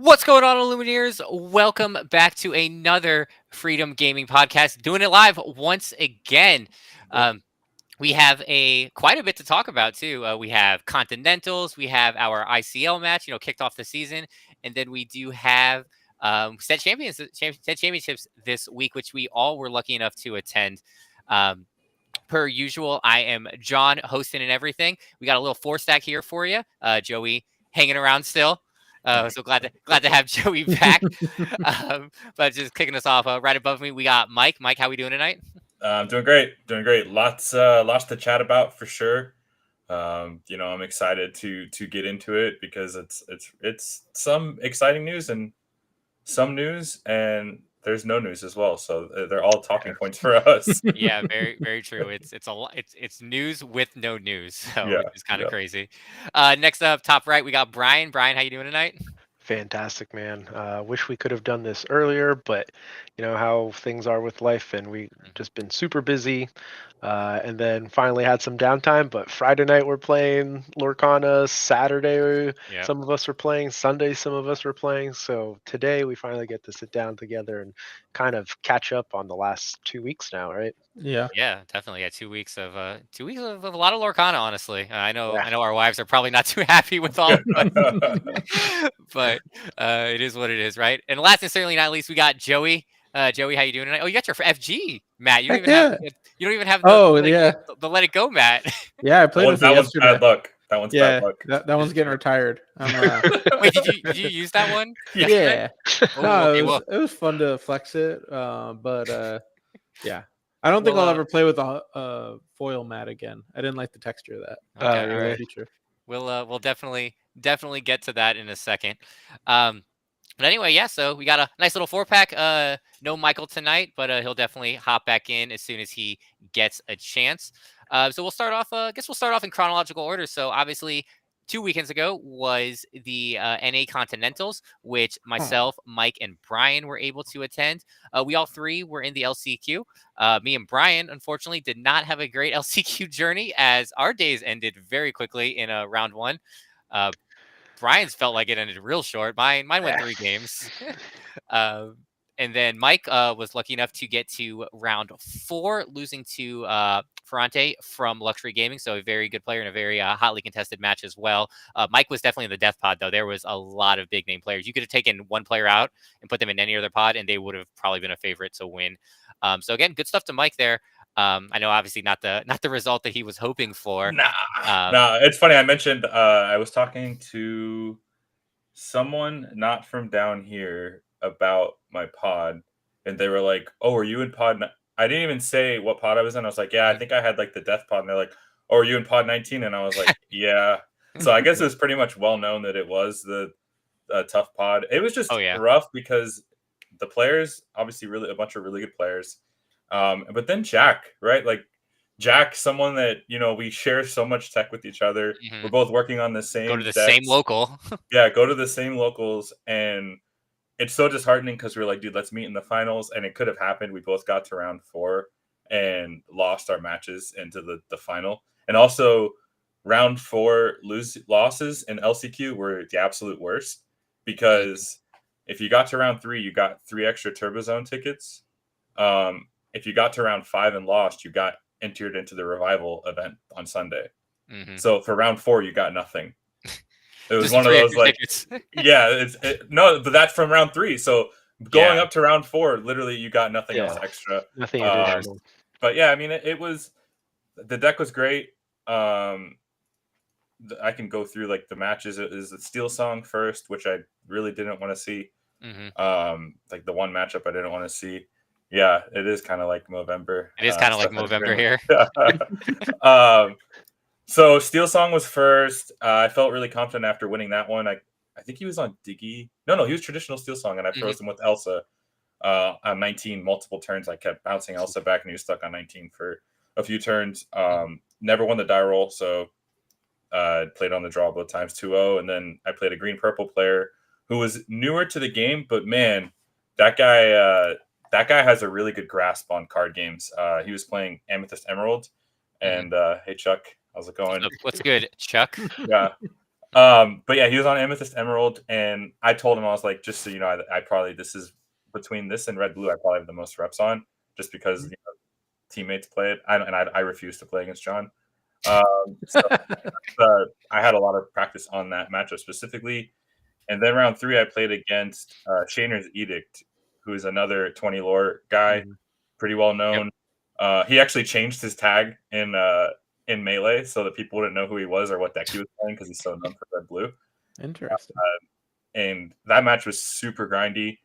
What's going on, Illumineers? Welcome back to another Freedom Gaming podcast. Doing it live once again. Um, we have quite a bit to talk about too. We have continentals. We have our ICL match. Kicked off the season, and then we do have set championships this week, which we all were lucky enough to attend. Per usual, I am John, hosting and everything. We got a little four stack here for you. Joey hanging around still. So glad to have Joey back. But just kicking us off, right above me, we got Mike. Mike, how we doing tonight? I'm doing great. Lots to chat about for sure. I'm excited to get into it because it's some exciting news and some news, and there's no news as well. So they're all talking points for us. Yeah, very very true. It's news with no news, so Yeah, which is kind of crazy. Next up, top right, we got Brian. Brian, how you doing tonight? Fantastic, man. Wish we could have done this earlier, but you know how things are with life, and we just been super busy. And then finally had some downtime. But Friday night we're playing Lorcana. Saturday, Yeah. some of us are playing. Sunday, some of us were playing. So today we finally get to sit down together and kind of catch up on the last 2 weeks now, right? Yeah, definitely. Yeah, 2 weeks of a lot of Lorcana. Honestly, I know our wives are probably not too happy with all, but it is what it is, right? And last and certainly not least, we got Joey. Joey, how you doing tonight? Oh, you got your FG, Matt. You don't even have the Let It Go, Matt. Yeah, I played with that it one's yesterday. bad luck. That one's bad luck. That one's getting retired. Wait, did you use that one? Yeah. Oh, no, it was fun to flex it, but yeah. I don't think I'll ever play with a foil mat again. I didn't like the texture of that. Okay, all right. Feature. We'll definitely get to that in a second. But anyway, yeah, so we got a nice little 4-pack. No Michael tonight, but he'll definitely hop back in as soon as he gets a chance. So we'll start off, I guess we'll start off in chronological order. So obviously 2 weekends ago was the NA Continentals, which myself, Mike, and Brian were able to attend. We all three were in the LCQ. Me and Brian, unfortunately, did not have a great LCQ journey as our days ended very quickly in round one. Brian's felt like it ended real short. Mine went 3 games. And then Mike was lucky enough to get to round 4, losing to Ferrante from Luxury Gaming. So a very good player and a very hotly contested match as well. Mike was definitely in the death pod, though. There was a lot of big name players. You could have taken one player out and put them in any other pod, and they would have probably been a favorite to win. So again, good stuff to Mike there. I know obviously not the result that he was hoping for. Nah, it's funny. I mentioned I was talking to someone not from down here about my pod, and they were like, "Oh, are you in pod?" I didn't even say what pod I was in. I was like, "Yeah, I think I had like the death pod." And they're like, "Oh, are you in pod 19?" And I was like, "Yeah." So I guess it was pretty much well known that it was the tough pod. It was just rough because the players, obviously, really a bunch of really good players. But then Jack, right? Like Jack, someone that we share so much tech with each other. We're both working on the same. Go to the same local. Yeah, go to the same locals, and it's so disheartening because we're like, dude, let's meet in the finals, and it could have happened. We both got to round 4 and lost our matches into the final, and also round 4 losses in LCQ were the absolute worst because if you got to round 3, you got 3 extra Turbo Zone tickets. If you got to round 5 and lost, you got entered into the revival event on Sunday. So for round 4, you got nothing. It was one of those like, no, but that's from round 3. So going up to round 4, literally you got nothing else extra. Nothing additional. But yeah, I mean, it was, the deck was great. I can go through like the matches. It is the Steel Song first, which I really didn't want to see. Like the one matchup I didn't want to see. Yeah, it is kind of like Movember. It is kind of like Movember here. So Steel Song was first. I felt really confident after winning that one. I think he was on Diggy. No, he was traditional Steel Song, and I froze him with Elsa on 19 multiple turns. I kept bouncing Elsa back, and he was stuck on 19 for a few turns. Never won the die roll, so played on the draw both times 2-0, and then I played a green-purple player who was newer to the game, but man, that guy has a really good grasp on card games. He was playing Amethyst Emerald, and hey Chuck, how's it going? What's good, Chuck? Yeah. But yeah, he was on Amethyst Emerald, and I told him, I was like, just so you know, I probably, this is between this and Red Blue, I probably have the most reps on, just because teammates play it. I refuse to play against John. So I had a lot of practice on that matchup specifically. And then round 3, I played against Shayner's Edict, who is another 20 lore guy, pretty well known. Yep. He actually changed his tag in Melee so that people wouldn't know who he was or what deck he was playing because he's so known for Red Blue. Interesting. And that match was super grindy.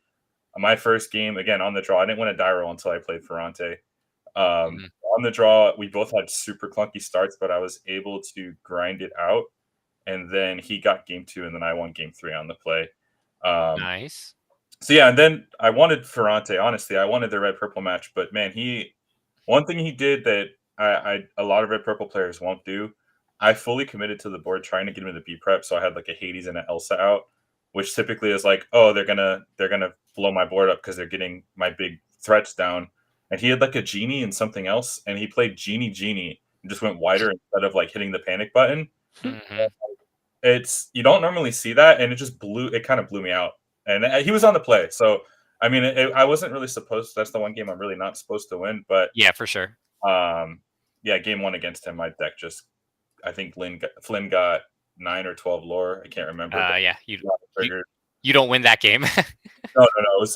My first game, again, on the draw, I didn't win a die roll until I played Ferrante. On the draw, we both had super clunky starts, but I was able to grind it out. And then he got game 2, and then I won game 3 on the play. Nice. So yeah, and then I wanted Ferrante. Honestly, I wanted the red purple match, but man, one thing he did that a lot of red purple players won't do. I fully committed to the board trying to get him into B prep, so I had like a Hades and an Elsa out, which typically is like, oh, they're gonna blow my board up because they're getting my big threats down. And he had like a genie and something else, and he played genie and just went wider instead of like hitting the panic button. Mm-hmm. You don't normally see that, and it kind of blew me out. And he was on the play, so I mean, I wasn't really supposed. That's the one game I'm really not supposed to win, but yeah, for sure. Yeah, game 1 against him, my deck I think Flynn got 9 or 12 lore. I can't remember. Yeah, you don't win that game. No,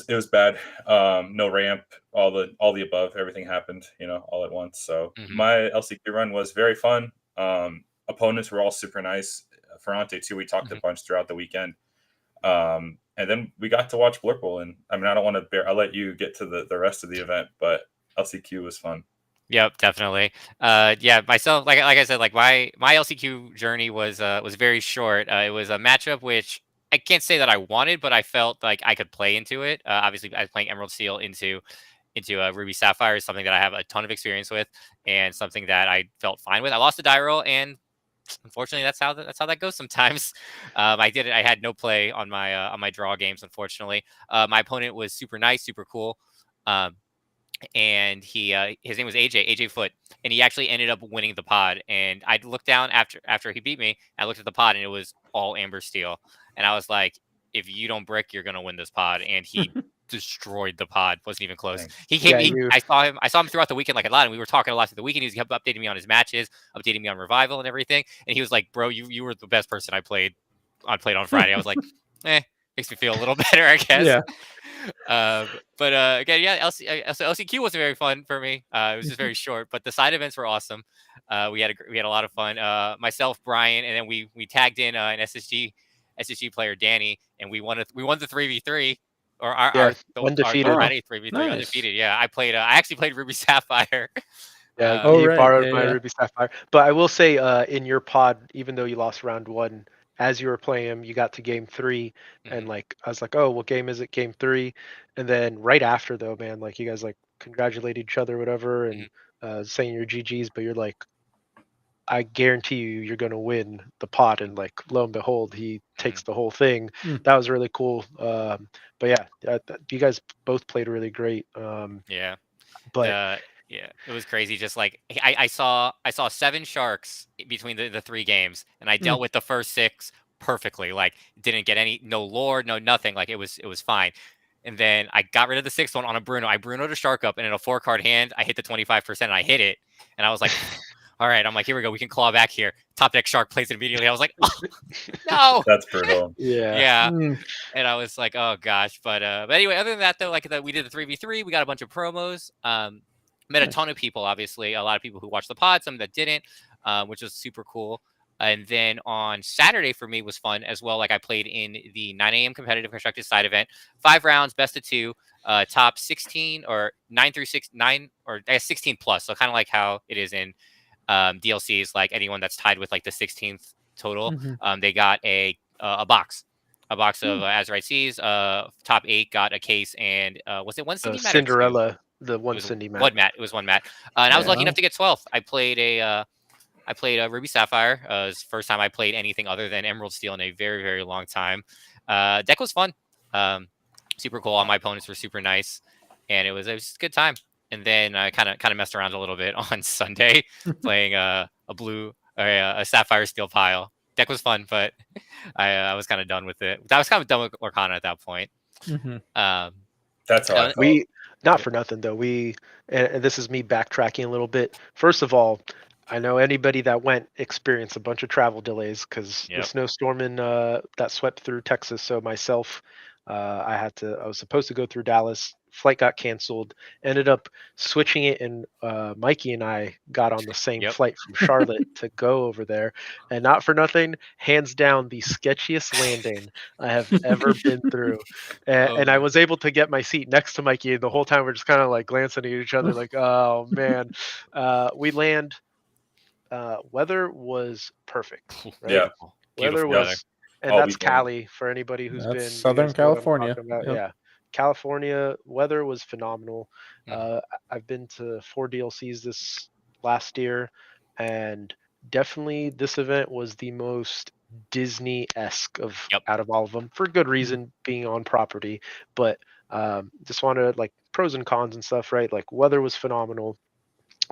it was bad. No ramp, all the above, everything happened, all at once. So my LCQ run was very fun. Opponents were all super nice. Ferrante too. We talked a bunch throughout the weekend. And then we got to watch Blurple, and I mean, I don't want to I'll let you get to the rest of the event, but LCQ was fun. Yep, definitely. Yeah, myself, like I said, like my LCQ journey was very short. It was a matchup which I can't say that I wanted, but I felt like I could play into it. Obviously, I was playing Emerald Steel into Ruby Sapphire is something that I have a ton of experience with, and something that I felt fine with. I lost the die roll, and unfortunately, that's how that goes sometimes. I did it. I had no play on my draw games, unfortunately. My opponent was super nice, super cool. And his name was AJ Foot, and he actually ended up winning the pod. And I looked down after he beat me. I looked at the pod, and it was all Amber Steel. And I was like, if you don't brick, you're gonna win this pod. And he destroyed the pod. Wasn't even close. Thanks. He came. I saw him throughout the weekend like a lot, and we were talking a lot through the weekend. He was updating me on his matches, updating me on Revival and everything. And he was like, "Bro, you were the best person I played on Friday." I was like, makes me feel a little better, I guess. Yeah. But again, yeah, LCQ wasn't very fun for me. It was just very short, but the side events were awesome. We had a lot of fun. Myself, Brian, and then we tagged in an SSG player, Danny, and we won the 3v3 or our undefeated. Our 3v3 undefeated. Yeah, I actually played Ruby Sapphire. Yeah, he borrowed my Ruby Sapphire. But I will say, in your pod, even though you lost round 1, as you were playing him, you got to game 3, and like I was like, oh, what game is it? Game 3, and then right after though, man, like you guys like congratulate each other, whatever, and saying your GGs, but you're like, I guarantee you're gonna win the pot, and like lo and behold, he takes the whole thing. That was really cool. But yeah, you guys both played really great. Yeah, but. Yeah, it was crazy. Just like I saw 7 sharks between the 3 games, and I dealt with the first 6 perfectly. Like didn't get no lore, no nothing. Like it was fine. And then I got rid of the 6th one on a Bruno. I Bruno'd a shark up, and in a 4-card hand, I hit the 25%, and I hit it. And I was like, all right. I'm like, here we go. We can claw back here. Top deck shark plays it immediately. I was like, oh, no. That's brutal. Yeah. And I was like, oh gosh. But anyway, other than that though, like we did the 3v3. We got a bunch of promos. Met a ton of people, obviously. A lot of people who watched the pod, some that didn't, which was super cool. And then on Saturday for me was fun as well. Like I played in the 9 a.m. competitive constructed side event, 5 rounds, best of 2, top 16 or 9 through 9 or 16 plus. So kind of like how it is in DLCs, like anyone that's tied with like the 16th total, they got a box. A box of Azurite Seas. Top 8 got a case, and was it one Cindy mat? Cinderella. The one Cindy mat. It was one mat. And I was lucky enough to get 12th. I played a Ruby Sapphire. It was the first time I played anything other than Emerald Steel in a very, very long time. Deck was fun. Super cool. All my opponents were super nice, and it was a good time. And then I kind of messed around a little bit on Sunday, playing a blue or a Sapphire Steel pile. Deck was fun, but I was kind of done with it. I was kind of done with Lorcana at that point. Mm-hmm. That's how I felt. We not for nothing though. And this is me backtracking a little bit. First of all, I know anybody that went experienced a bunch of travel delays because the Yep. snowstorm that swept through Texas. So myself, I was supposed to go through Dallas. Flight got canceled. Ended up switching it, and Mikey and I got on the same Yep. flight from Charlotte to go over there. And not for nothing, hands down the sketchiest landing I have ever been through. And I was able to get my seat next to Mikey, and the whole time we're just kind of like glancing at each other, like, "Oh man." We land. Weather was perfect. Right? Yeah. Weather Beautiful was, weather. and All that's weekend. Cali for anybody who's That's been. Southern you guys know what I'm California. talking about. Yep. Yeah, California weather was phenomenal. Mhm. I've been to 4 DLCs this last year, and definitely this event was the most Disney-esque Yep. out of all of them, for good reason, being on property. But just want to like pros and cons and stuff, right? Like weather was phenomenal.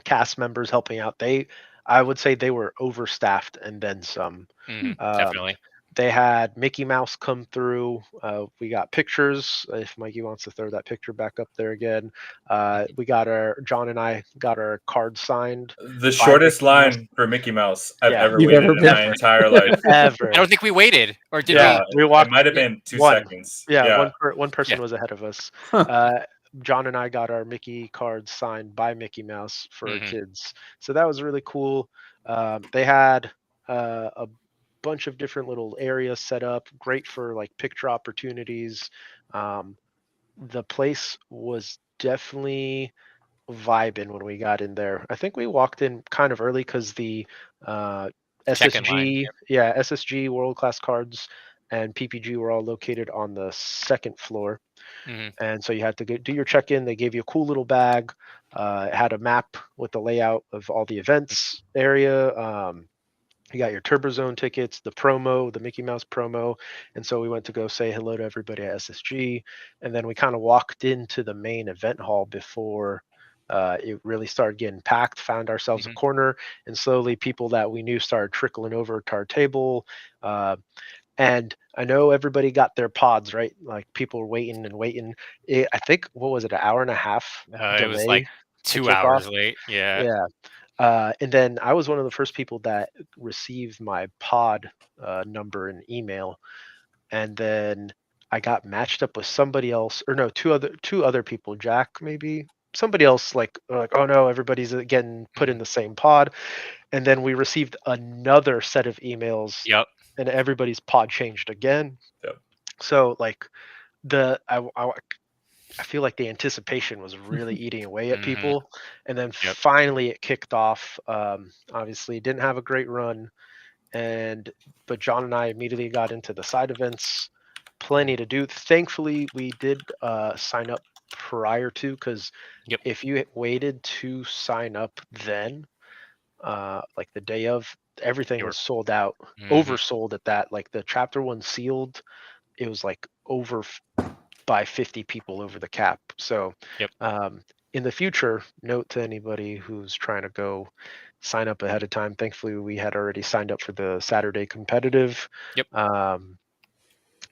Cast members helping out. I would say they were overstaffed and then some. Definitely. They had Mickey Mouse come through. We got pictures. If Mikey wants to throw that picture back up there again, John and I got our card signed. The shortest Mickey Mouse. line for Mickey Mouse I've Yeah. ever You've waited ever in been. my entire life. Ever. I don't think we waited, or did Yeah, we walked. It might have been 2 one. seconds. Yeah, one person Yeah. was ahead of us. Huh. John and I got our Mickey cards signed by Mickey Mouse for our Mhm. kids, so that was really cool. They had a bunch of different little areas set up, great for like picture opportunities. The place was definitely vibing when we got in there. I think we walked in kind of early because the Check-in line. SSG world class cards and PPG were all located on the second floor. Mhm. And so you had to do your check-in. They gave you a cool little bag. It had a map with the layout of all the events area. You got your Turbo Zone tickets, the Mickey Mouse promo. And so we went to go say hello to everybody at SSG. And then we kind of walked into the main event hall before it really started getting packed, found ourselves a Mhm. corner, and slowly people that we knew started trickling over to our table. And I know everybody got their pods, right? Like people were waiting and waiting. I think, what was it, an hour and a half It was like to 2 kick hours off? late. Yeah. Yeah. And then I was one of the first people that received my pod number and email, and then I got matched up with somebody else, or no, two other people, Jack maybe, somebody else. Like oh no, everybody's getting put in Mhm. the same pod, and then we received another set of emails, Yep. and everybody's pod changed again. Yep. So like I feel like the anticipation was really eating away at Mhm. people, and then Yep. finally it kicked off. Obviously, didn't have a great run, but John and I immediately got into the side events. Plenty to do. Thankfully, we did sign up prior to, because Yep. if you waited to sign up then, like the day of, everything They were- was sold out, Mhm. oversold at that. Like the chapter one sealed, it was like over by 50 people over the cap. So Yep. in the future, note to anybody who's trying to go, sign up ahead of time. Thankfully, we had already signed up for the Saturday competitive. Yep.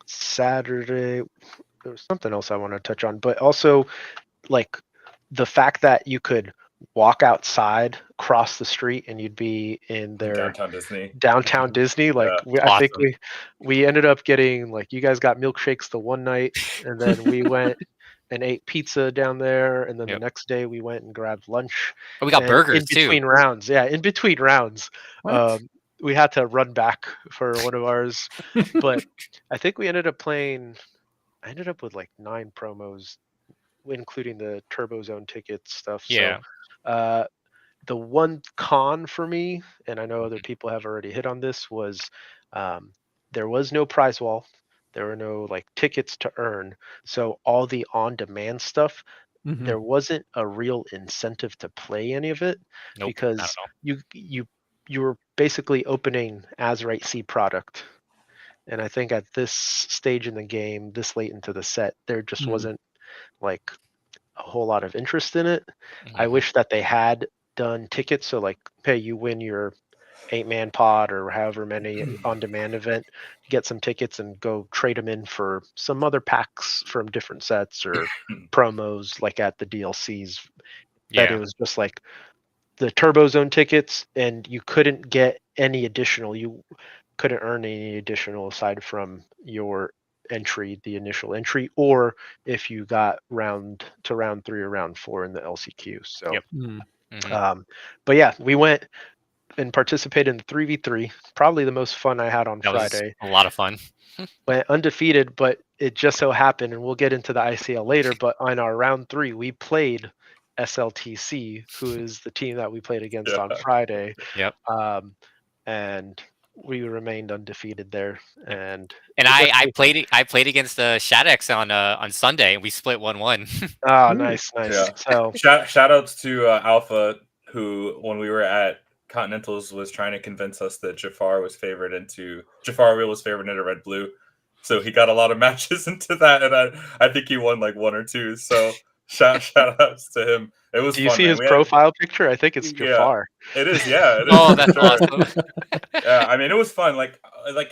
Saturday, there was something else I want to touch on, but also like the fact that you could walk outside, cross the street, and you'd be in their Downtown Disney. downtown Disney. Like I think Awesome. we ended up getting, like, you guys got milkshakes the one night, and then we went and ate pizza down there, and then the Yep. next day we went and grabbed lunch. Oh, we got And burgers in between too. rounds. Yeah, in between rounds, What? we had to run back for one of ours. But I think we ended up playing. I ended up with like 9 promos, including the Turbo Zone ticket stuff. Yeah. So the one con for me, and I know other people have already hit on this, was there was no prize wall. There were no like tickets to earn. So all the on-demand stuff, Mhm. there wasn't a real incentive to play any of it, Nope. Not because at all. you were basically opening as right C product. And I think at this stage in the game, this late into the set, there just Mhm. wasn't like a whole lot of interest in it. I Mhm. wish that they had done tickets. So like, hey, you win your 8-man pod or however many on-demand event, get some tickets and go trade them in for some other packs from different sets or promos like at the DLCs. That it was just like the Turbo Zone tickets, and you couldn't get any additional. You couldn't earn any additional aside from your entry, the initial entry, or if you got round 3 or round 4 in the LCQ. So, but yeah, we went and participated in the 3v3. Probably the most fun I had on Friday. Was a lot of fun. Went undefeated, but it just so happened, and we'll get into the ICL later, but on our round 3, we played SLTC, who is the team that we played against on Friday. Yep. And we remained undefeated there. And I played against the Shadex on Sunday, and we split 1-1. Oh, nice. Yeah. So shout outs to Alpha, who when we were at Continentals was trying to convince us that Jafar was favored into Red Blue. So he got a lot of matches into that, and I think he won like 1 or 2. So shout outs to him. It was Do you fun, see man. his profile picture? I think it's Jafar. It is, yeah. It is, oh, that's awesome. Yeah, I mean, it was fun. Like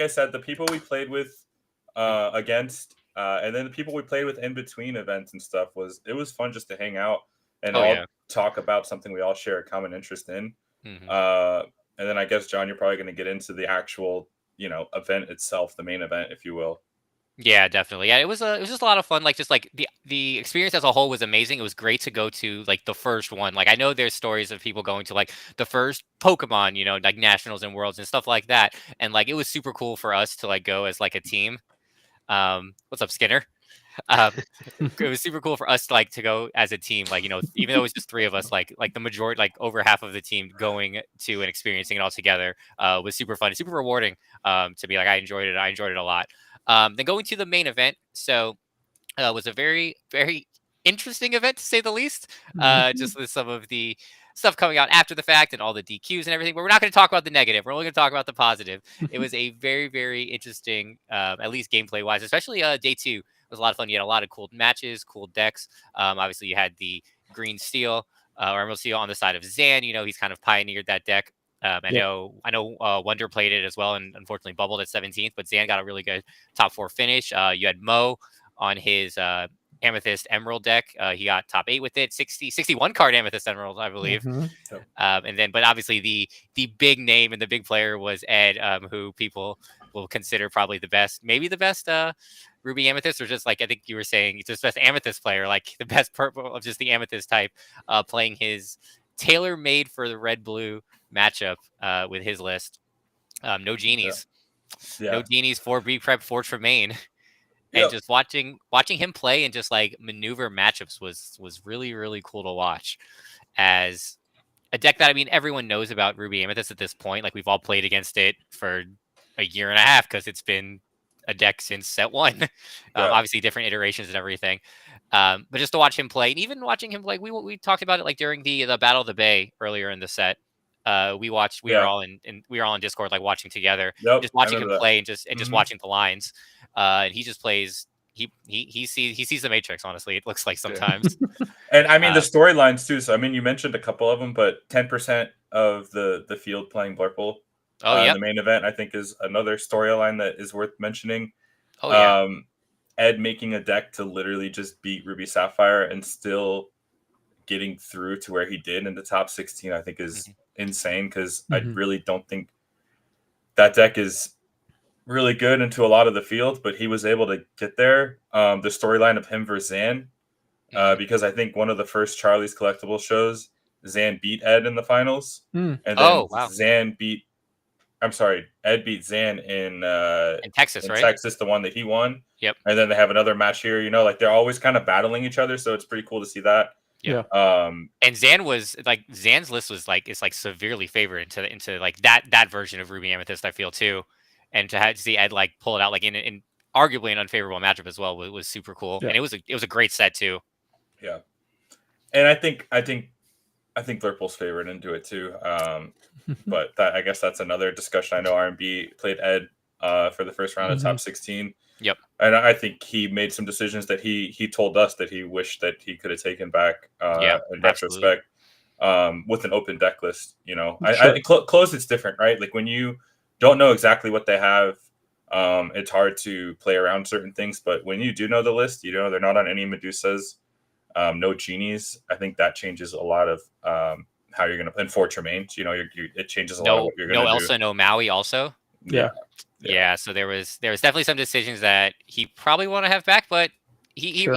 I said, the people we played with against, and then the people we played with in between events and stuff it was fun just to hang out and talk about something we all share a common interest in. And then I guess, John, you're probably going to get into the actual, event itself, the main event, if you will. Yeah, definitely. Yeah, it was just a lot of fun. Like, just like the experience as a whole was amazing. It was great to go to like the first one. Like, I know there's stories of people going to like the first Pokemon, like nationals and worlds and stuff like that. And like, it was super cool for us to like go as like a team. What's up, Skinner? It was super cool for us to go as a team. Like, even though it was just 3 of us, like the majority, like over half of the team going to and experiencing it all together was super fun, super rewarding. To be like, I enjoyed it a lot. Then going to the main event, so it was a very, very interesting event to say the least. Just with some of the stuff coming out after the fact and all the DQs and everything. But we're not going to talk about the negative. We're only going to talk about the positive. It was a very, very interesting, at least gameplay wise, especially day 2. It was a lot of fun. You had a lot of cool matches, cool decks. Obviously, you had the green steel or emerald steel on the side of Zan. He's kind of pioneered that deck. I know Wonder played it as well and unfortunately bubbled at 17th, but Zan got a really good top 4 finish. You had Mo on his Amethyst Emerald deck. He got top 8 with it, 61 card Amethyst Emerald, I believe. And then, but obviously the big name and the big player was Ed, who people will consider probably the best, maybe the best Ruby Amethyst, or just like I think you were saying, just best Amethyst player, like the best purple of just the Amethyst type, playing his tailor-made for the red blue matchup with his list. No genies, no genies for re-prep Forge for main. And just watching him play and just like maneuver matchups was really, really cool to watch. As a deck that, I mean, everyone knows about Ruby Amethyst at this point. Like, we've all played against it for a year and a half because it's been a deck since set 1. Obviously different iterations and everything. But just to watch him play, and even watching him play, we talked about it like during the Battle of the Bay earlier in the set. We were all in Discord, like watching together, just watching him play and just watching the lines. And he just plays. He sees the Matrix. Honestly, it looks like sometimes. And I mean the storylines too. So I mean, you mentioned a couple of them, but 10% of the field playing Blurple. The main event, I think, is another storyline that is worth mentioning. Ed making a deck to literally just beat Ruby Sapphire and still getting through to where he did in the top 16, I think is insane, because I really don't think that deck is really good into a lot of the field, but he was able to get there. The storyline of him versus Zan, because I think one of the first Charlie's Collectible shows, Zan beat Ed in the finals. And then Ed beat Zan in Texas, right? Texas, the one that he won. Yep. And then they have another match here. Like they're always kind of battling each other, so it's pretty cool to see that. Yeah. And Zan's list was like it's like severely favored into like that version of Ruby Amethyst, I feel too. And to see Ed like pull it out like in arguably an unfavorable matchup as well was super cool. And it was a great set too. Yeah. And I think Blurple's favored into it too. But I guess that's another discussion. I know R&B played Ed for the first round of top 16. Yep. And I think he made some decisions that he told us that he wished that he could have taken back in retrospect. with an open deck list. You know, Sure. closed it's different, right? Like when you don't know exactly what they have, it's hard to play around certain things. But when you do know the list, you know they're not on any Medusas, no genies. I think that changes a lot of how you're gonna play. And 4 Tremaines, you know, it changes a lot of what you're gonna do. No Elsa, no Maui also. Yeah. So there was definitely some decisions that he probably want to have back, but he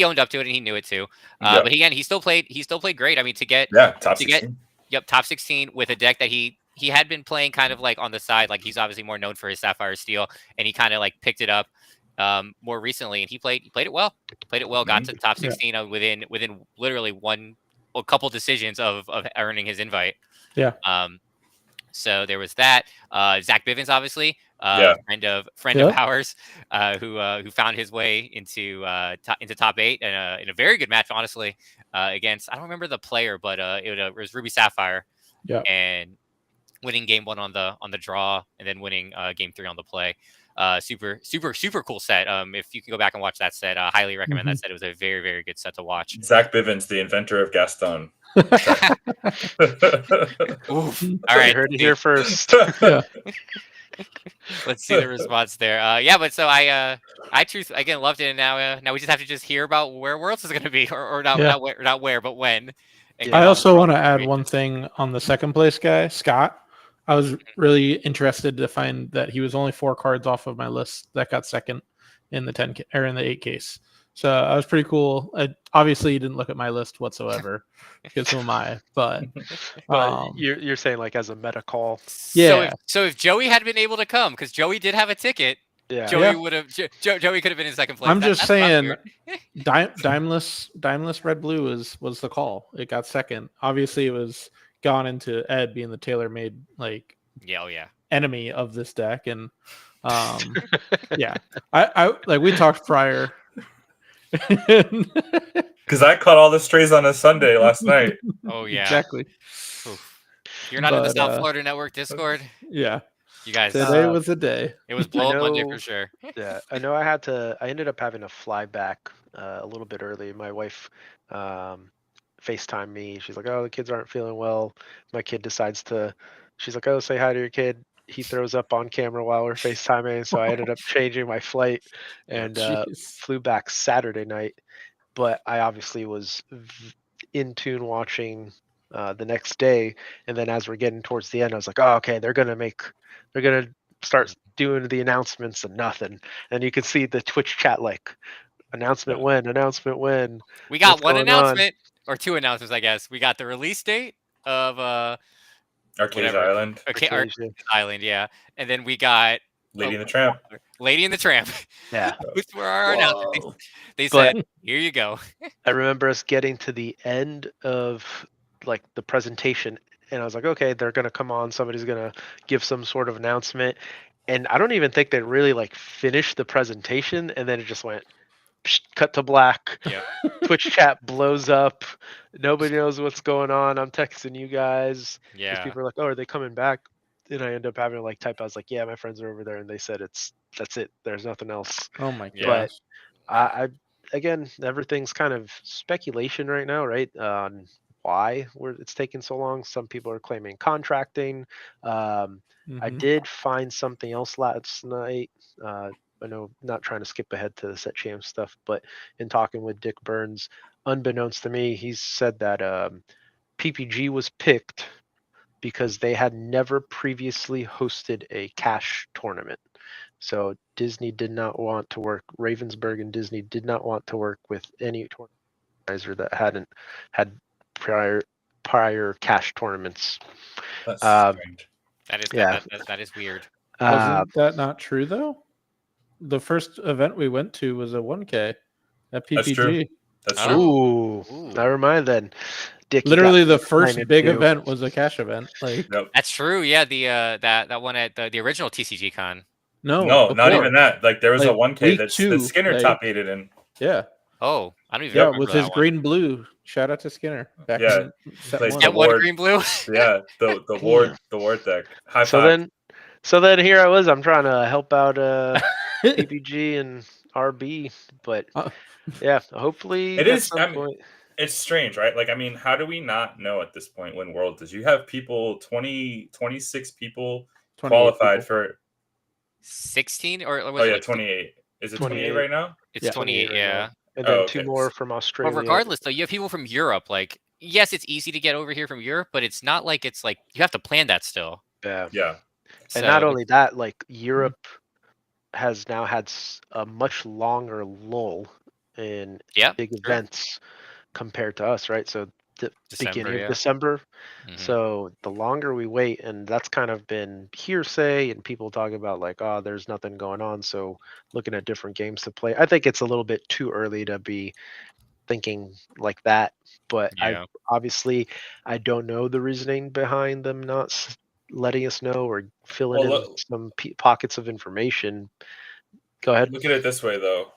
owned up to it and he knew it too. But again, he still played great. I mean, to get top 16. Top 16 with a deck that he had been playing kind of like on the side. Like he's obviously more known for his Sapphire Steel, and he kind of like picked it up more recently, and he played it well. Got to top 16 within literally a couple decisions of earning his invite. Yeah. So there was that. Zach Bivens, obviously, friend of ours, who found his way into top 8 and in a very good match, honestly, against, I don't remember the player, but it was Ruby Sapphire. Yeah. And winning game 1 on the draw, and then winning game 3 on the play. Super cool set. If you can go back and watch that set, highly recommend that set. It was a very, very good set to watch. Zach Bivens, the inventor of Gaston. Oof. All right, heard it here first. Let's see the response there. But so I again loved it, and now we just have to just hear about where Worlds is going to be, or not where, but when. I also want to add one thing on the second place guy, Scott. I was really interested to find that he was only 4 cards off of my list that got second in the 10 or in the 8 case. So I was pretty cool. Obviously, he didn't look at my list whatsoever, because who am I? But you're saying like as a meta call. Yeah. So if Joey had been able to come, because Joey did have a ticket, Joey would have. Joey could have been in second place. I'm just saying, Dimeless Red Blue was the call. It got second. Obviously, it was gone into Ed being the tailor-made enemy of this deck, and I like we talked prior. Because I caught all the strays on a Sunday last night. Oh yeah, exactly. Oof. You're not in the South Florida Network Discord. Yeah, you guys. Today was the day. It was blow up Monday for sure. Yeah, I know. I ended up having to fly back a little bit early. My wife FaceTime me. She's like, "Oh, the kids aren't feeling well." My kid decides to. She's like, "Oh, say hi to your kid." He throws up on camera while we're FaceTiming, so I ended up changing my flight and flew back Saturday night. But I obviously was in tune watching the next day, and then as we're getting towards the end, I was like, "Oh, okay, they're gonna start doing the announcements and nothing." And you can see the Twitch chat like, announcement when. We got one announcement or 2 announcements, I guess. We got the release date of Arcade Island. Arcade Island, yeah. And then we got Lady and the Tramp. Lady and the Tramp. Yeah. Which were our announcements. They said, "Here you go." I remember us getting to the end of like the presentation, and I was like, okay, they're gonna come on, somebody's gonna give some sort of announcement. And I don't even think they really like finished the presentation, and then it just went cut to black. Yeah. Twitch chat blows up. Nobody knows what's going on. I'm texting you guys. Yeah. People are like, "Oh, are they coming back?" And I end up having to like type. I was like, "Yeah, my friends are over there," and they said that's it. There's nothing else. Oh my god. But I again, everything's kind of speculation right now, right? On why it's taking so long. Some people are claiming contracting. I did find something else last night. I know, not trying to skip ahead to the set champ stuff, but in talking with Dick Burns, unbeknownst to me, he said that PPG was picked because they had never previously hosted a cash tournament. So Disney did not want to work, Ravensburg and Disney did not want to work with any organizer that hadn't had prior cash tournaments. That's strange. That is weird. Wasn't that not true though? The first event we went to was a 1K at PPG. That's true. Ooh. Never mind then. Dick, literally the first big event was a cash event. Like That's true. Yeah, the that one at the original TCG Con. No, not even that. Like there was a 1K that Skinner top 8'd in. Yeah. Oh, I don't even remember with that his one. green blue. Shout out to Skinner. Back in that one green blue. Yeah, the ward deck. High five. So then here I was. I'm trying to help out PPG and RB, but yeah, hopefully it is. Point. it's strange, right? Like, I mean, how do we not know at this point when Worlds is? You have people, 26 people 28 qualified people. for 16 or was Oh it yeah, like 28. Is it 28 28. right now? it's Yeah. 28? right Yeah. now. And then Oh, two okay. more from But Australia. regardless, though, you have people from Europe. Like, yes, it's easy to get over here from Europe, but it's not like it's like you have to plan that still. Yeah. Yeah. And not So only that, like Europe has now had a much longer lull in yeah, big true. events compared to us, right? So the beginning of yeah. December. Mhm. So the longer we wait, and that's kind of been hearsay, and people talk about like, oh, there's nothing going on, so looking at different games to play. I think it's a little bit too early to be thinking like that, but Yeah. I don't know the reasoning behind them not letting us know or filling Well, in some pockets of information. Go ahead. look at it this way, though.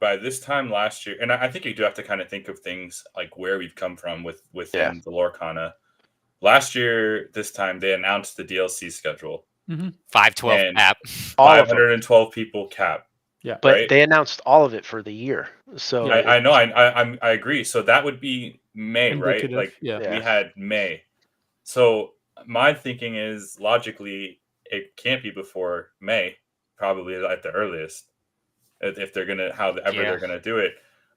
By this time last year, and I think you do have to kind of think of things like where we've come from within the Lorcana. Last year, this time, they announced the DLC schedule. 512 And app. All of them. 512 people cap. Yeah. But right? they announced all of it for the year. So I know, I agree. So that would be May, right? Indicative, Like yeah. we had May. So my thinking is logically it can't be before May, probably at the earliest. If they're gonna they're gonna do it.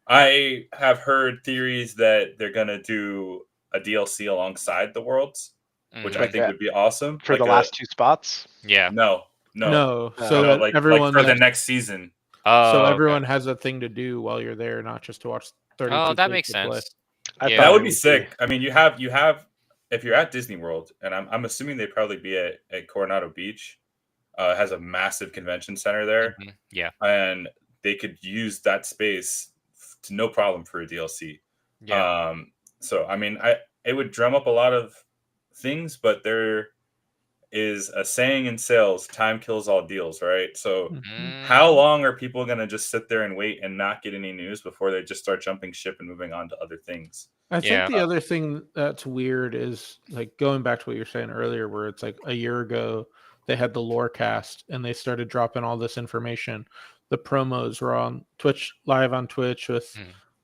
I have heard theories that they're gonna do a DLC alongside the Worlds, which I Like think that. would be awesome. For Like the last two spots? Yeah. No. So No, that like everyone for the has, next season. Oh, so okay. everyone has a thing to do while you're there, not just to watch 32 Oh, that kids makes to play. sense. I Yeah. thought That it would be sick. I mean, you have if you're at Disney World, and I'm assuming they'd probably be at Coronado Beach, has a massive convention center there, Mhm. Yeah. and they could use that space to no problem for a DLC. Yeah. So I mean, it would drum up a lot of things, but there is a saying in sales: time kills all deals, right? So how long are people going to just sit there and wait and not get any news before they just start jumping ship and moving on to other things? I think the other thing that's weird is like going back to what you're saying earlier, where it's like a year ago they had the lore cast and they started dropping all this information. The promos were on Twitch, live on Twitch with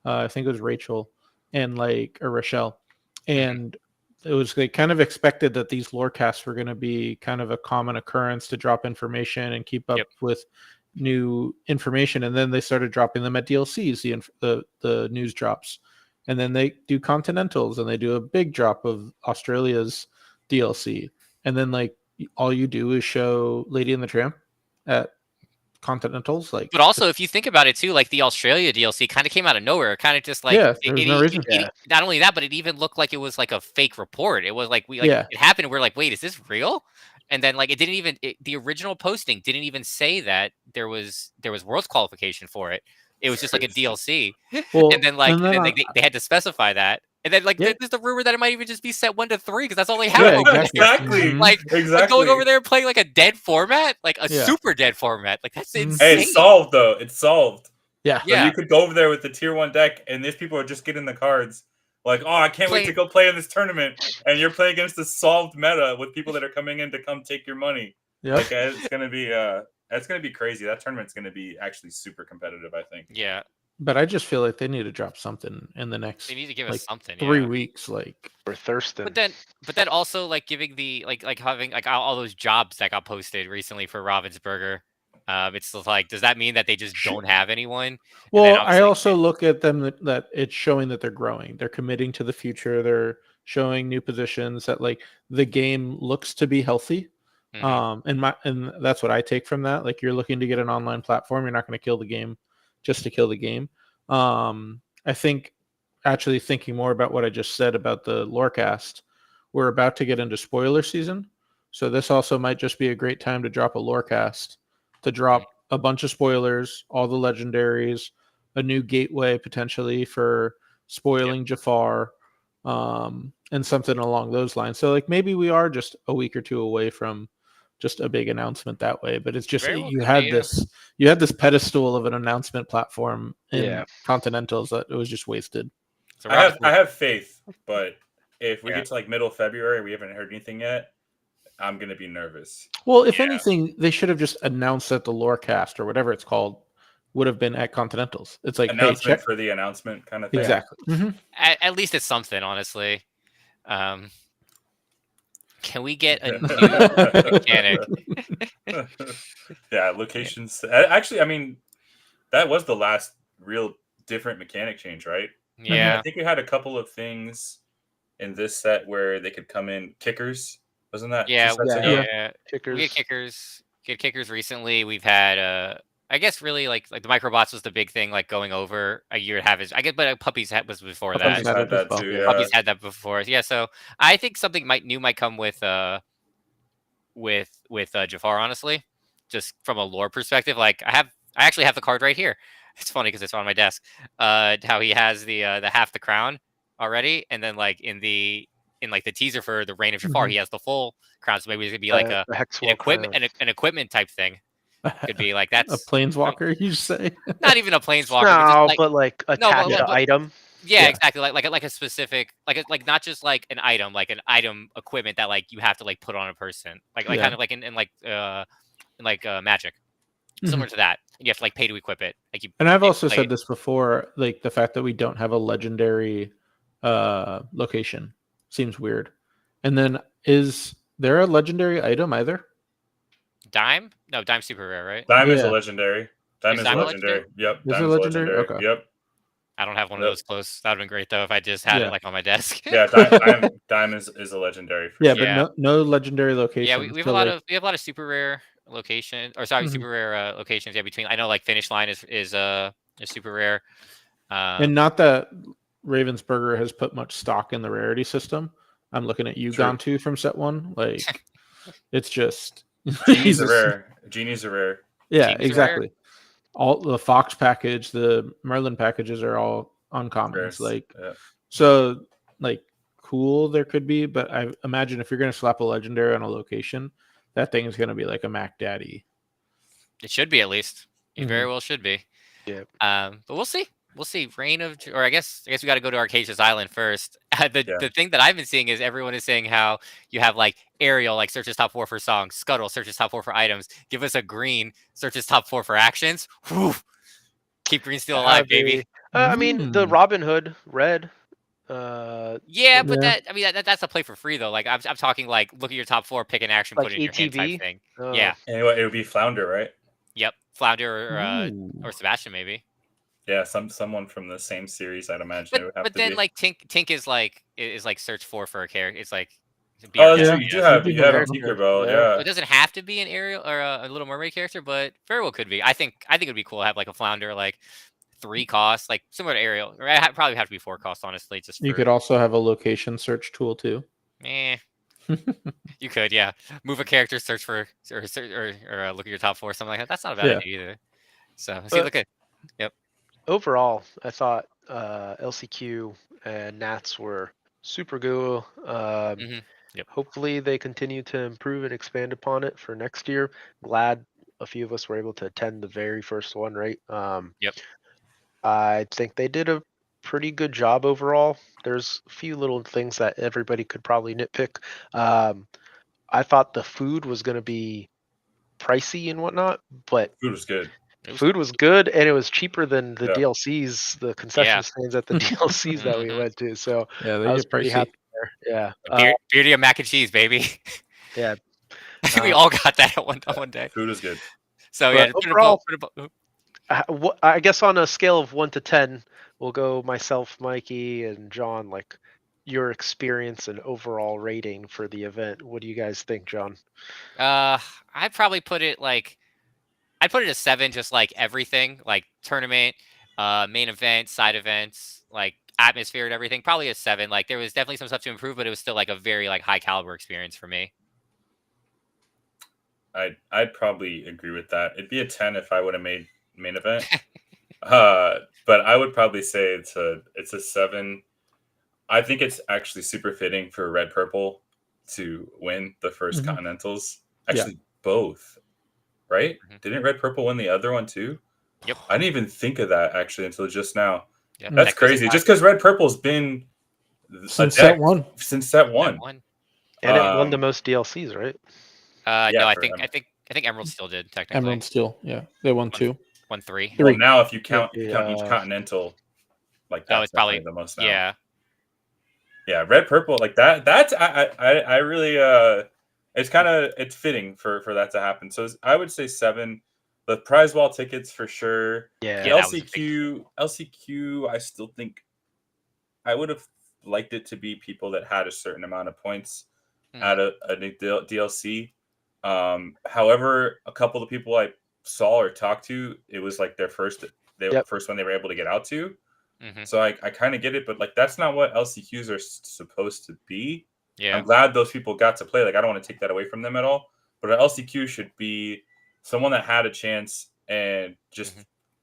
I think it was Rachel and or Rochelle, and it was they kind of expected that these lore casts were going to be kind of a common occurrence to drop information and keep up with new information, and then they started dropping them at DLCs, the news drops. And then they do Continentals and they do a big drop of Australia's DLC. And then like all you do is show Lady and the Tramp at Continentals. Like, but also if you think about it too, like the Australia DLC kind of came out of nowhere. It kind of just like there was no reason. Not only that, but it even looked like it was like a fake report. It was like it happened and we're like, wait, is this real? And then like it didn't even the original posting didn't even say that there was Worlds qualification for it. It was just like a DLC. Well, and then they had to specify that. And then there's the rumor that it might even just be set 1 to 3 because that's all they have. Yeah, exactly. Like going over there and playing like a dead format, like a super dead format. Like that's insane. Hey, it's solved though. It's solved. Yeah. So you could go over there with the tier 1 deck, and these people are just getting the cards. Like, oh, I can't wait to go play in this tournament. And you're playing against the solved meta with people that are coming in to come take your money. Yeah. Like, it's gonna be crazy. That tournament's gonna be actually super competitive, I think. Yeah. But I just feel like they need to drop something in the next. They need to give us something. 3 weeks, like we're thirsting. But then also like giving the like having like all those jobs that got posted recently for Ravensburger. It's like, does that mean that they just don't have anyone? Well, I also look at them that it's showing that they're growing. They're committing to the future. They're showing new positions that like the game looks to be healthy. And that's what I take from that. Like you're looking to get an online platform. You're not going to kill the game just to kill the game. I think actually thinking more about what I just said about the lorecast, we're about to get into spoiler season. So this also might just be a great time to drop a lorecast, to drop a bunch of spoilers, all the legendaries, a new gateway potentially for spoiling Jafar, and something along those lines. So like maybe we are just a week or two away from just a big announcement that way, but it's just you had this pedestal of an announcement platform in Continentals that it was just wasted. So I have faith, but if we get to like middle February, we haven't heard anything yet, I'm gonna be nervous. Well, if anything, they should have just announced that the Lorecast or whatever it's called would have been at Continentals. It's like, hey, announcement check. for the announcement kind of thing. Exactly. Mm-hmm. At least it's something, honestly. Can we get a new mechanic? Yeah, locations. Actually, I mean, that was the last real different mechanic change, right? Yeah. I think we had a couple of things in this set where they could come in kickers. Wasn't that? Yeah. 2 sets ago? Yeah. Kickers. We had kickers. We had kickers recently. We've had I guess really like the microbots was the big thing, like going over a year and a half. I guess, but Puppies was before that. Puppies had that too. Yeah. Puppies had that before. Yeah. So I think something new might come with Jafar, honestly, just from a lore perspective. Like I actually have the card right here. It's funny because it's on my desk. How he has the half the crown already, and then like in the teaser for the Reign of Jafar, he has the full crown. So maybe it's gonna be like an equipment type thing. Could be like that's a planeswalker. You say not even a planeswalker, No, but like attached to item. Yeah, exactly. Like a specific like not just like an item equipment that like you have to like put on a person. Like kind of like in Magic. Similar to that. You have to like pay to equip it. Like and I've also said this before, like the fact that we don't have a legendary location seems weird. And then is there a legendary item either? Dime? No, Dime's super rare, right? Dime is a legendary. Dime is Dime legendary. Yep. Is it legendary? Okay. Yep. I don't have one of those close. That would have been great though if I just had it like on my desk. Yeah, Dime is a legendary. But no legendary location. Yeah, we have a lot of super rare locations, or sorry, super rare locations. Yeah, between I know like Finish Line is super rare. And not that Ravensburger has put much stock in the rarity system. I'm looking at you, Gantu, from set 1. Like it's just Genies are rare. Genies are rare. Yeah, Genies exactly. All the Fox package, the Merlin packages are all uncommons. Like so, like cool there could be, but I imagine if you're going to slap a legendary on a location, that thing is going to be like a Mac Daddy. It should be at least. It very well should be. Yeah. But we'll see. We'll see. Reign of, or I guess we got to go to Arcasia's Island first. The thing that I've been seeing is everyone is saying how you have like Ariel, like searches top 4 for songs, Scuttle searches top 4 for items. Give us a green, searches top 4 for actions. Whew. Keep green still alive, baby. I mean, the Robin Hood red. Yeah, but that's a play for free though. Like I'm talking like look at your top 4, pick an action, like put it in your hand type thing. Yeah. Anyway, it would be Flounder, right? Yep, Flounder or Sebastian maybe. Yeah, someone from the same series, I'd imagine. It would have but to then be. like Tink is like search for a character. It's like you have Tinkerbell. Yeah. It doesn't have to be an Ariel or a Little Mermaid character, but very well could be. I think it'd be cool to have like a Flounder, like 3 costs, like similar to Ariel. Or I probably have to be 4 costs, honestly. You could also have a location search tool too. You could, yeah. Move a character, search for or look at your top 4, something like that. That's not a bad idea either. So look at. Yep. Overall, I thought LCQ and Nats were super good. Hopefully they continue to improve and expand upon it for next year. Glad a few of us were able to attend the very first one, right? I think they did a pretty good job overall. There's a few little things that everybody could probably nitpick. I thought the food was going to be pricey and whatnot, but food was good. Food was good, and it was cheaper than the DLCs, the concession stands at the DLCs that we went to. So they I was pretty happy there. Yeah, beauty of mac and cheese, baby. Yeah, we all got that at one day. Food is good. So yeah, overall, I guess on a scale of 1 to 10, we'll go myself, Mikey, and John. Like your experience and overall rating for the event. What do you guys think, John? I'd probably put it like. I'd put it a 7, just like everything, like tournament, main event, side events, like atmosphere and everything. Probably a 7. Like there was definitely some stuff to improve, but it was still like a very like high caliber experience for me. I'd probably agree with that. It'd be a 10 if I would have made main event, but I would probably say it's a 7. I think it's actually super fitting for Red Purple to win the first Continentals. Actually, both. Right? Didn't Red Purple win the other one too? Yep. I didn't even think of that actually until just now. Yeah, that's crazy. Just because Red Purple's been since set 1. Since set 1. And it won the most DLCs, right? No, I think Emerald still did technically. Emerald still, yeah, they won 2. 1-3. Well, now if you count Yeah. each continental, like that's It's probably definitely the most now. yeah. Yeah, red purple like that. That's I really it's fitting for that to happen. So I would say 7. The prize wall tickets for sure. Yeah. The Yeah, that was a big LCQ, I still think I would have liked it to be people that had a certain amount of points at a DLC. However, a couple of people I saw or talked to, it was like their first one they were able to get out to. So I kind of get it, but like that's not what LCQs are supposed to be. Yeah. I'm glad those people got to play. Like I don't want to take that away from them at all. But an LCQ should be someone that had a chance and just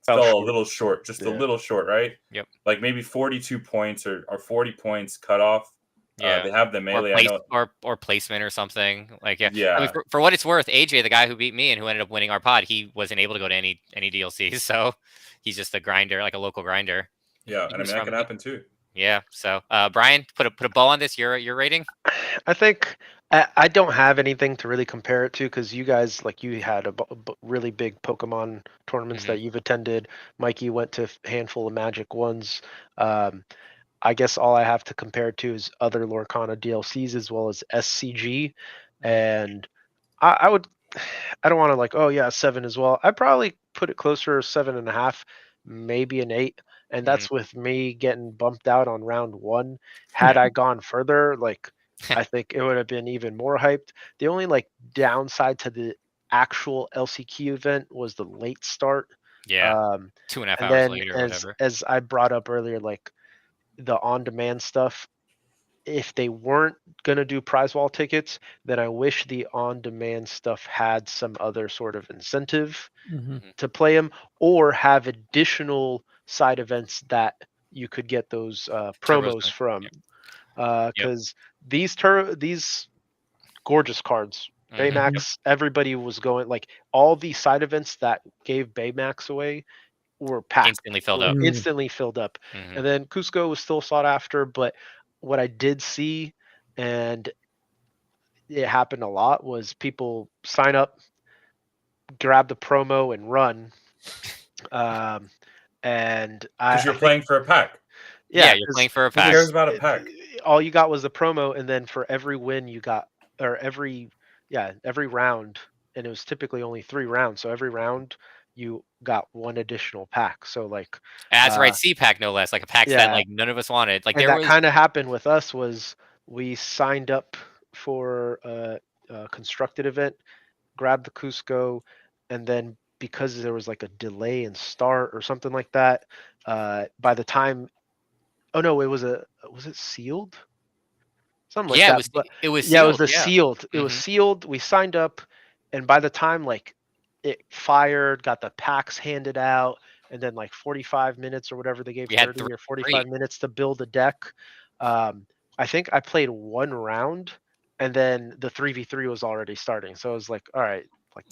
fell a little short, a little short, right? Yep. Like maybe 42 points or 40 points cut off. Yeah. They have the melee. Or placement or something. Like Yeah. I mean, for what it's worth, AJ, the guy who beat me and who ended up winning our pod, he wasn't able to go to any DLCs, so he's just a grinder, like a local grinder. Yeah, and I mean that can happen too. Yeah. So, Brian, put a bow on this. Your rating? I think I don't have anything to really compare it to because you guys, like, you had a really big Pokemon tournaments that you've attended. Mikey went to a handful of Magic ones. I guess all I have to compare it to is other Lorcana DLCs as well as SCG, and I don't want to like, oh yeah, 7 as well. I'd probably put it closer to 7.5, maybe an 8. And that's with me getting bumped out on round 1. Had I gone further, like I think it would have been even more hyped. The only like downside to the actual LCQ event was the late start. Yeah. 2.5 and hours then later or whatever. As I brought up earlier, like the on-demand stuff, if they weren't going to do prize wall tickets, then I wish the on-demand stuff had some other sort of incentive to play them, or have additional side events that you could get those promos from. Because these gorgeous cards, Baymax, everybody was going, like all the side events that gave Baymax away were packed. Instantly filled up. And then Cusco was still sought after, but what I did see, and it happened a lot, was people sign up, grab the promo, and run. And because you're playing for a pack. Yeah, you're playing for a pack. Who cares about a pack? All you got was the promo, and then for every win you got, or every round, and it was typically only 3 rounds. So every round you got 1 additional pack. So like that's right, C-pack no less, like a pack that like none of us wanted. Like and that kind of happened with us. Was we signed up for a constructed event, grabbed the Cusco, and then because there was like a delay in start or something like that, by the time, was it sealed? Something like that. It was sealed. It was sealed. It was sealed. We signed up, and by the time like it fired, got the packs handed out, and then like 45 minutes or whatever they gave, 30 or 45 minutes to build a deck. I think I played 1 round, and then the 3v3 was already starting. So I was like, all right, like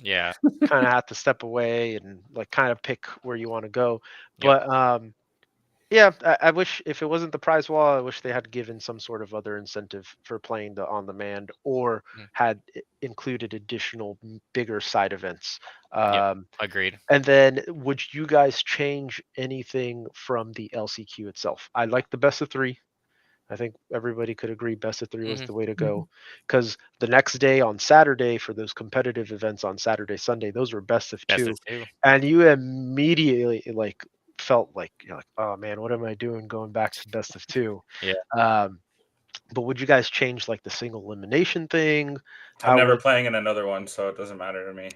kind of have to step away and like kind of pick where you want to go. But I wish, if it wasn't the prize wall, I wish they had given some sort of other incentive for playing the on demand, or had included additional bigger side events. Agreed. And then would you guys change anything from the LCQ itself? I like the best of 3. I think everybody could agree best of 3 was the way to go, because the next day on Saturday, for those competitive events on Saturday, Sunday, those were best of 2. And you immediately like felt like, you're like, oh man, what am I doing going back to best of 2? But would you guys change like the single elimination thing? I'm never playing in another one, so it doesn't matter to me.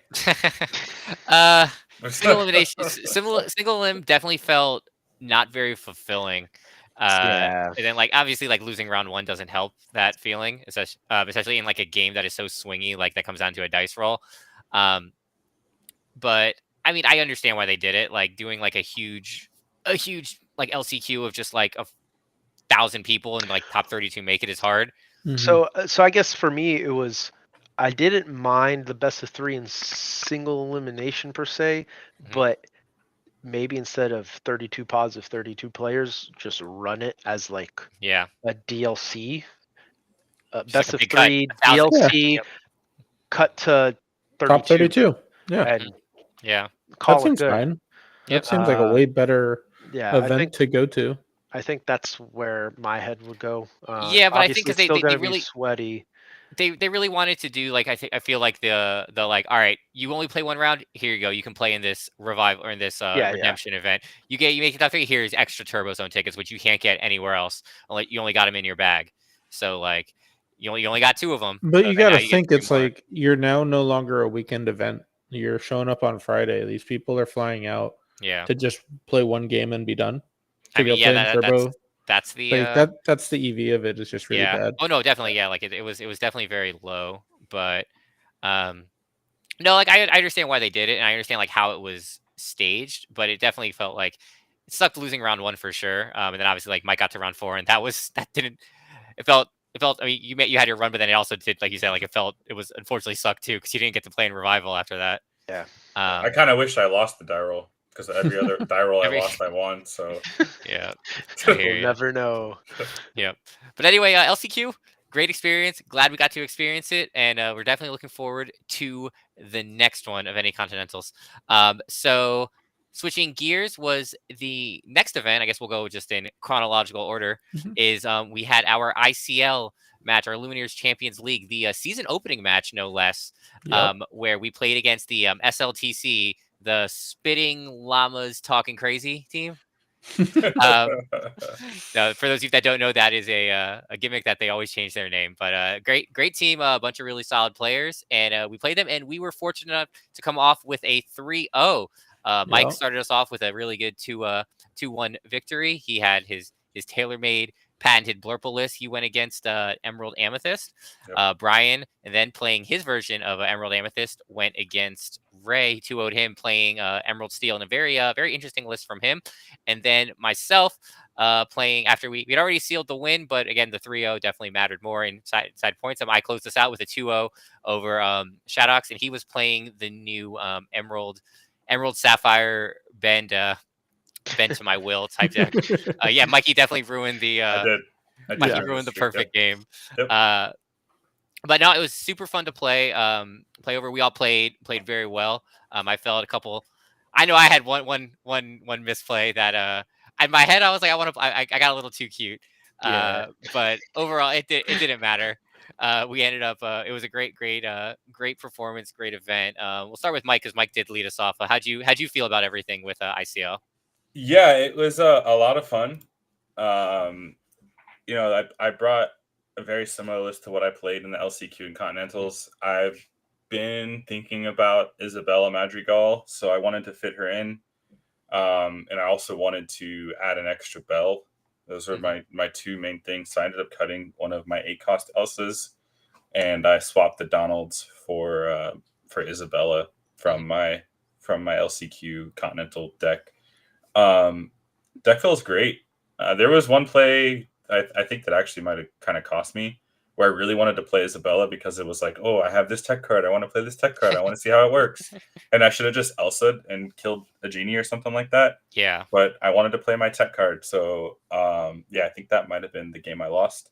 Single elimination, single elim definitely felt not very fulfilling. And then like obviously like losing round 1 doesn't help that feeling, especially in like a game that is so swingy, like that comes down to a dice roll. But I mean, I understand why they did it. Like doing like a huge like LCQ of just like 1,000 people and like top 32 make it is hard. So I guess for me it was, I didn't mind the best of 3 in single elimination per se, but maybe instead of 32 pods of 32 players, just run it as like a DLC, best of 3 DLC, cut to 32. Top 32. And Yeah, call that it seems good. fine. That seems like a way better event to go to. I think that's where my head would go. Yeah, but I think because it's still they going to really be sweaty. they really wanted to do like I feel like the like, all right, you only play one round, here you go, you can play in this revival or in this redemption event. You make it top 3, here's extra Turbo Zone tickets, which you can't get anywhere else. You only got them in your bag, so like you only got 2 of them. But you got to think it's more. like you're now no longer a weekend event. You're showing up on Friday. These people are flying out to just play one game and be done. To go play in Turbo. That's the that's the EV of it. It's just really bad. Oh no, definitely, yeah. Like it was definitely very low, but no, like I understand why they did it, and I understand like how it was staged, but it definitely felt like it sucked losing round 1 for sure. And then obviously like Mike got to round 4, and it felt. I mean, you had your run, but then it also did, like you said, like it was unfortunately sucked too because you didn't get to play in revival after that. Yeah. I kind of wished I lost the die roll because every other die roll I lost, I won. So yeah, we'll never know. Yep. But anyway, LCQ, great experience. Glad we got to experience it, and we're definitely looking forward to the next one of any Continentals. So switching gears was the next event. I guess we'll go just in chronological order. Is we had our ICL match, our Lumineers Champions League, the season opening match, no less, where we played against the SLTC, the Spitting Llamas Talking Crazy team. For those of you that don't know, that is a gimmick that they always change their name. But great team, a bunch of really solid players, and we played them, and we were fortunate enough to come off with a 3-0. Mike started us off with a really good 2-1 victory. He had his tailor-made patented Blurple list. He went against Emerald Amethyst. Brian, and then playing his version of Emerald Amethyst, went against Ray. 2-0'd him, playing Emerald Steel, and a very interesting list from him. And then myself playing after we'd already sealed the win, but again, the 3-0 definitely mattered more in side points. I closed this out with a 2-0 over Shadox, and he was playing the new Emerald Sapphire Bend to my will type deck. Yeah, Mikey definitely ruined the Mikey ruined the perfect game. Yep. But no, it was super fun to play over. We all played very well. I felt a couple. I know I had one misplay that in my head I was like, I got a little too cute. But overall it didn't matter. We ended up it was a great performance, great event. We'll start with Mike because Mike did lead us off. How'd you feel about everything with ICL? Yeah, it was a lot of fun. I brought a very similar list to what I played in the LCQ and Continentals. I've been thinking about Isabella Madrigal, so I wanted to fit her in. And I also wanted to add an extra bell. Those are my 2 main things. So I ended up cutting one of my 8-cost Elsas, and I swapped the Donalds for Isabella from my LCQ Continental deck. Deck feels great. There was one play I think that actually might have kind of cost me, where I really wanted to play Isabella because it was like, oh, I have this tech card. I want to play this tech card. I want to see how it works. And I should have just Elsa'd and killed a genie or something like that. Yeah. But I wanted to play my tech card. So, I think that might have been the game I lost.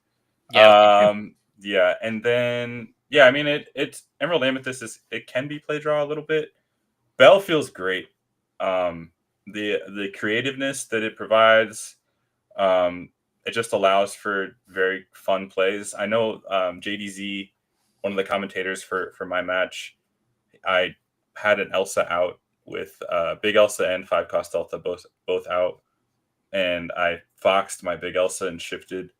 Yeah. Yeah. And then, I mean, it's Emerald Amethyst it can be play draw a little bit. Bell feels great. The creativeness that it provides, it just allows for very fun plays. I know JDZ, one of the commentators for my match, I had an Elsa out with Big Elsa and 5-cost Delta both out, and I foxed my Big Elsa and shifted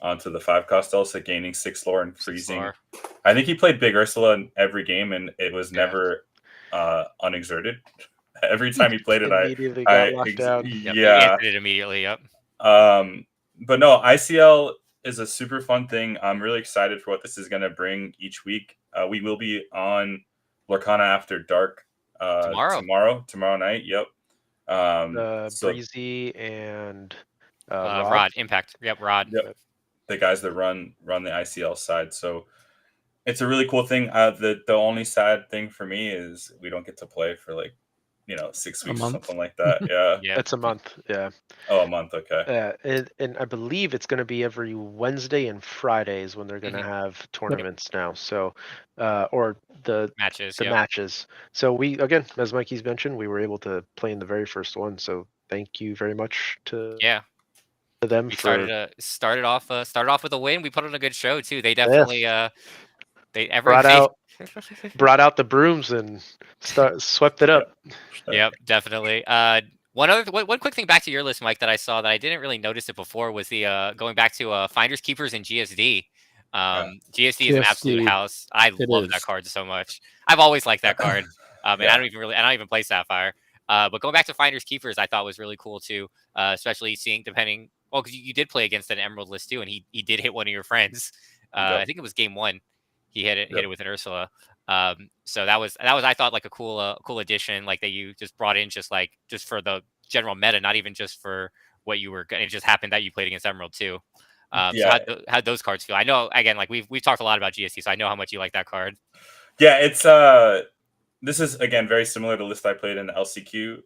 onto the 5-cost Elsa, gaining 6 lore and freezing. I think he played Big Ursula in every game, and it was never unexerted. Every time he played it, immediately got locked down. Yeah, it immediately. Yep. But no, ICL is a super fun thing. I'm really excited for what this is going to bring each week. We will be on Lorcana After Dark tomorrow night. Yep. Breezy and Rod Impact. Yep, Rod. Yep. The guys that run the ICL side. So it's a really cool thing. The only sad thing for me is we don't get to play for 6 A weeks or month. something like that. Yeah. Yeah. It's a month. Yeah. Oh, a month. Okay. And I believe it's going to be every Wednesday and Fridays when they're going to have tournaments now. So, or the Matches. the Yeah. matches. So we, again, as Mikey's mentioned, we were able to play in the very first one. So thank you very much to Yeah. them We for started off with a win. We put on a good show too. They definitely brought out the brooms and swept it up. Yep, definitely. One quick thing back to your list, Mike, that I saw that I didn't really notice it before was the going back to Finders Keepers and GSD. GSD is an absolute GSD, house. I it love that is. card so much. I've always liked that card. And Yeah. I don't even play Sapphire. But going back to Finders Keepers, I thought was really cool too. Especially seeing because you did play against an Emerald list too, and he did hit one of your friends. I think it was game 1. He hit it with an Ursula. So that was I thought like a cool addition, like that you just brought in just for the general meta, not even just for what you were. It just happened that you played against Emerald too. So how'd those cards feel? I know again, like we've talked a lot about GST, so I know how much you like that card. Yeah, it's this is again very similar to the list I played in the LCQ,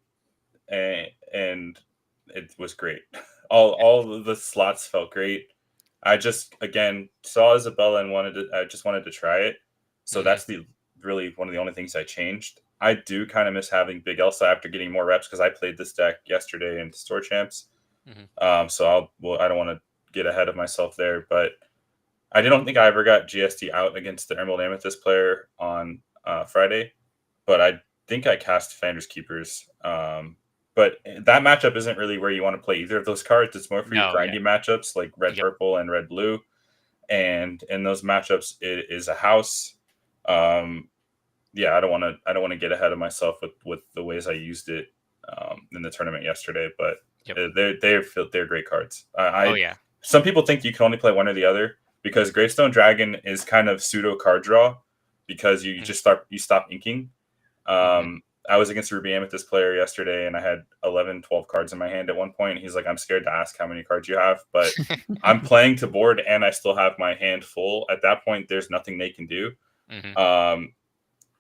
and it was great. All of the slots felt great. I just again saw Isabella and I just wanted to try it. So that's really one of the only things I changed. I do kind of miss having Big Elsa after getting more reps because I played this deck yesterday in Store Champs. So I don't want to get ahead of myself there, but I don't think I ever got GST out against the Emerald Amethyst player on Friday, but I think I cast Finders Keepers. But that matchup isn't really where you want to play either of those cards. It's more for your grindy matchups like red purple and red blue. And in those matchups, it is a house. I don't want to get ahead of myself with the ways I used it in the tournament yesterday, but they're great cards. Some people think you can only play one or the other because Gravestone Dragon is kind of pseudo card draw because you just stop inking. I was against a Ruby Amethyst player yesterday, and I had 11, 12 cards in my hand at one point. He's like, I'm scared to ask how many cards you have, but I'm playing to board, and I still have my hand full. At that point, there's nothing they can do.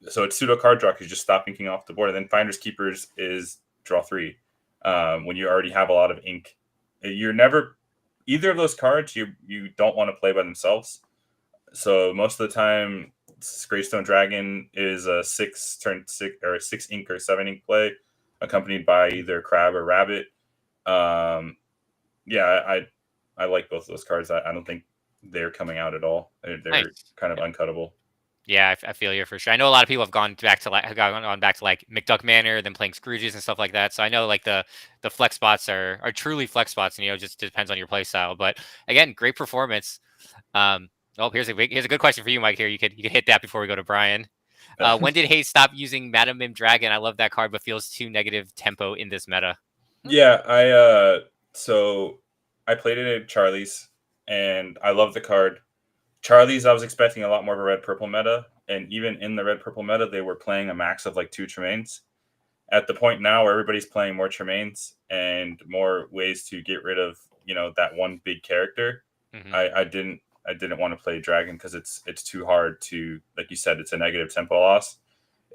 So it's pseudo card draw because you just stop inking off the board. And then Finders Keepers is draw 3 when you already have a lot of ink. You're never either of those cards you don't want to play by themselves. So most of the time, Gravestone Dragon is a 6 ink or 7 ink play, accompanied by either Crab or Rabbit. I like both of those cards. I don't think they're coming out at all. They're kind of uncuttable. Yeah, I feel you for sure. I know a lot of people have gone back to like McDuck Manor, then playing Scrooges and stuff like that. So I know like the flex spots are truly flex spots, and just depends on your play style. But again, great performance. Here's a good question for you, Mike. Here, you could hit that before we go to Brian. When did Hayes stop using Madam Mim Dragon? I love that card, but feels too negative tempo in this meta. Yeah, so I played it at Charlie's, and I love the card. Charlie's, I was expecting a lot more of a red-purple meta, and even in the red-purple meta, they were playing a max of like 2 Tremaines. At the point now where everybody's playing more Tremaines and more ways to get rid of that one big character, I didn't want to play Dragon because it's too hard to, like you said, it's a negative tempo loss,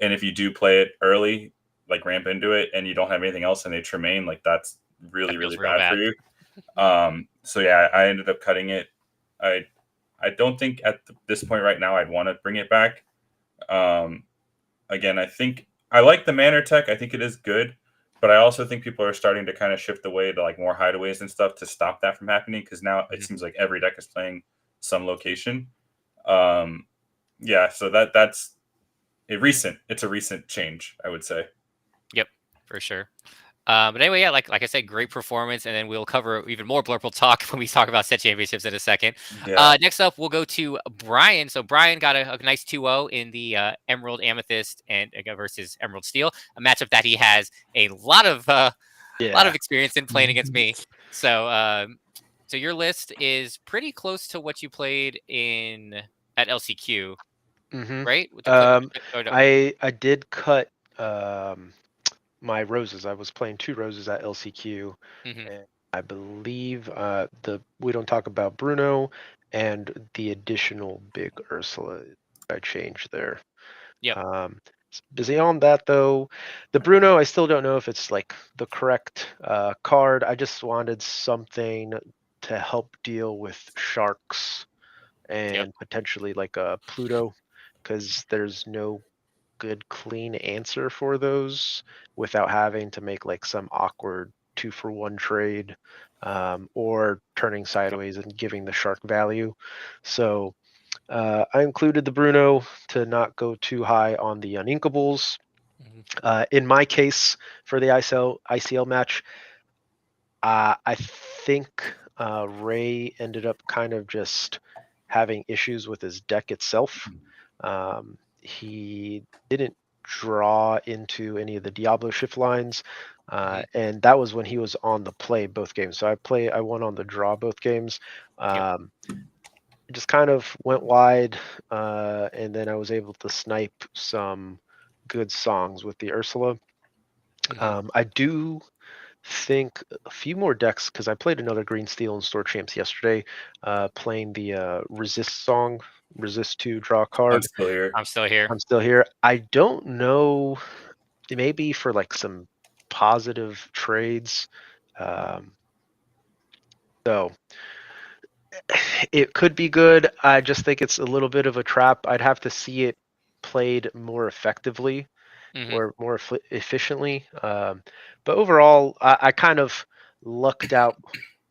and if you do play it early, like ramp into it, and you don't have anything else in a Tremaine, like that's really bad for you. So yeah, I ended up cutting it. I don't think at this point right now I'd want to bring it back. Again, I think I like the Manor tech. I think it is good, but I also think people are starting to kind of shift away to like more hideaways and stuff to stop that from happening because now it seems like every deck is playing some location. So that's it's a recent change, I would say. Yep, for sure. But anyway, like I said, great performance, and then we'll cover even more Blurple talk when we talk about set championships in a second. Yeah. Next up, we'll go to Brian. So Brian got a nice 2-0 in the Emerald Amethyst and versus Emerald Steel, a matchup that he has a lot of experience in playing against me. So so your list is pretty close to what you played at LCQ, right? I did cut my roses. I was playing 2 roses at LCQ, and I believe we don't talk about Bruno and the additional big Ursula I changed there. Yep. Beyond that, though, the Bruno, I still don't know if it's like the correct card. I just wanted something to help deal with sharks and potentially like a Pluto, because there's no good clean answer for those without having to make like some awkward 2-for-1 trade, or turning sideways and giving the shark value. So I included the Bruno to not go too high on the uninkables. In my case, for the ICL match, I think Ray ended up kind of just having issues with his deck itself. He didn't draw into any of the Diablo shift lines, and that was when he was on the play both games. So I won on the draw both games. Just kind of went wide, and then I was able to snipe some good songs with the Ursula. I do think a few more decks, because I played another Green Steel and Store Champs yesterday, playing the Resist song, Resist to draw a card. I'm still here. I'm still here. I don't know, maybe for like some positive trades. So it could be good. I just think it's a little bit of a trap. I'd have to see it played more effectively or more efficiently. But overall, I kind of lucked out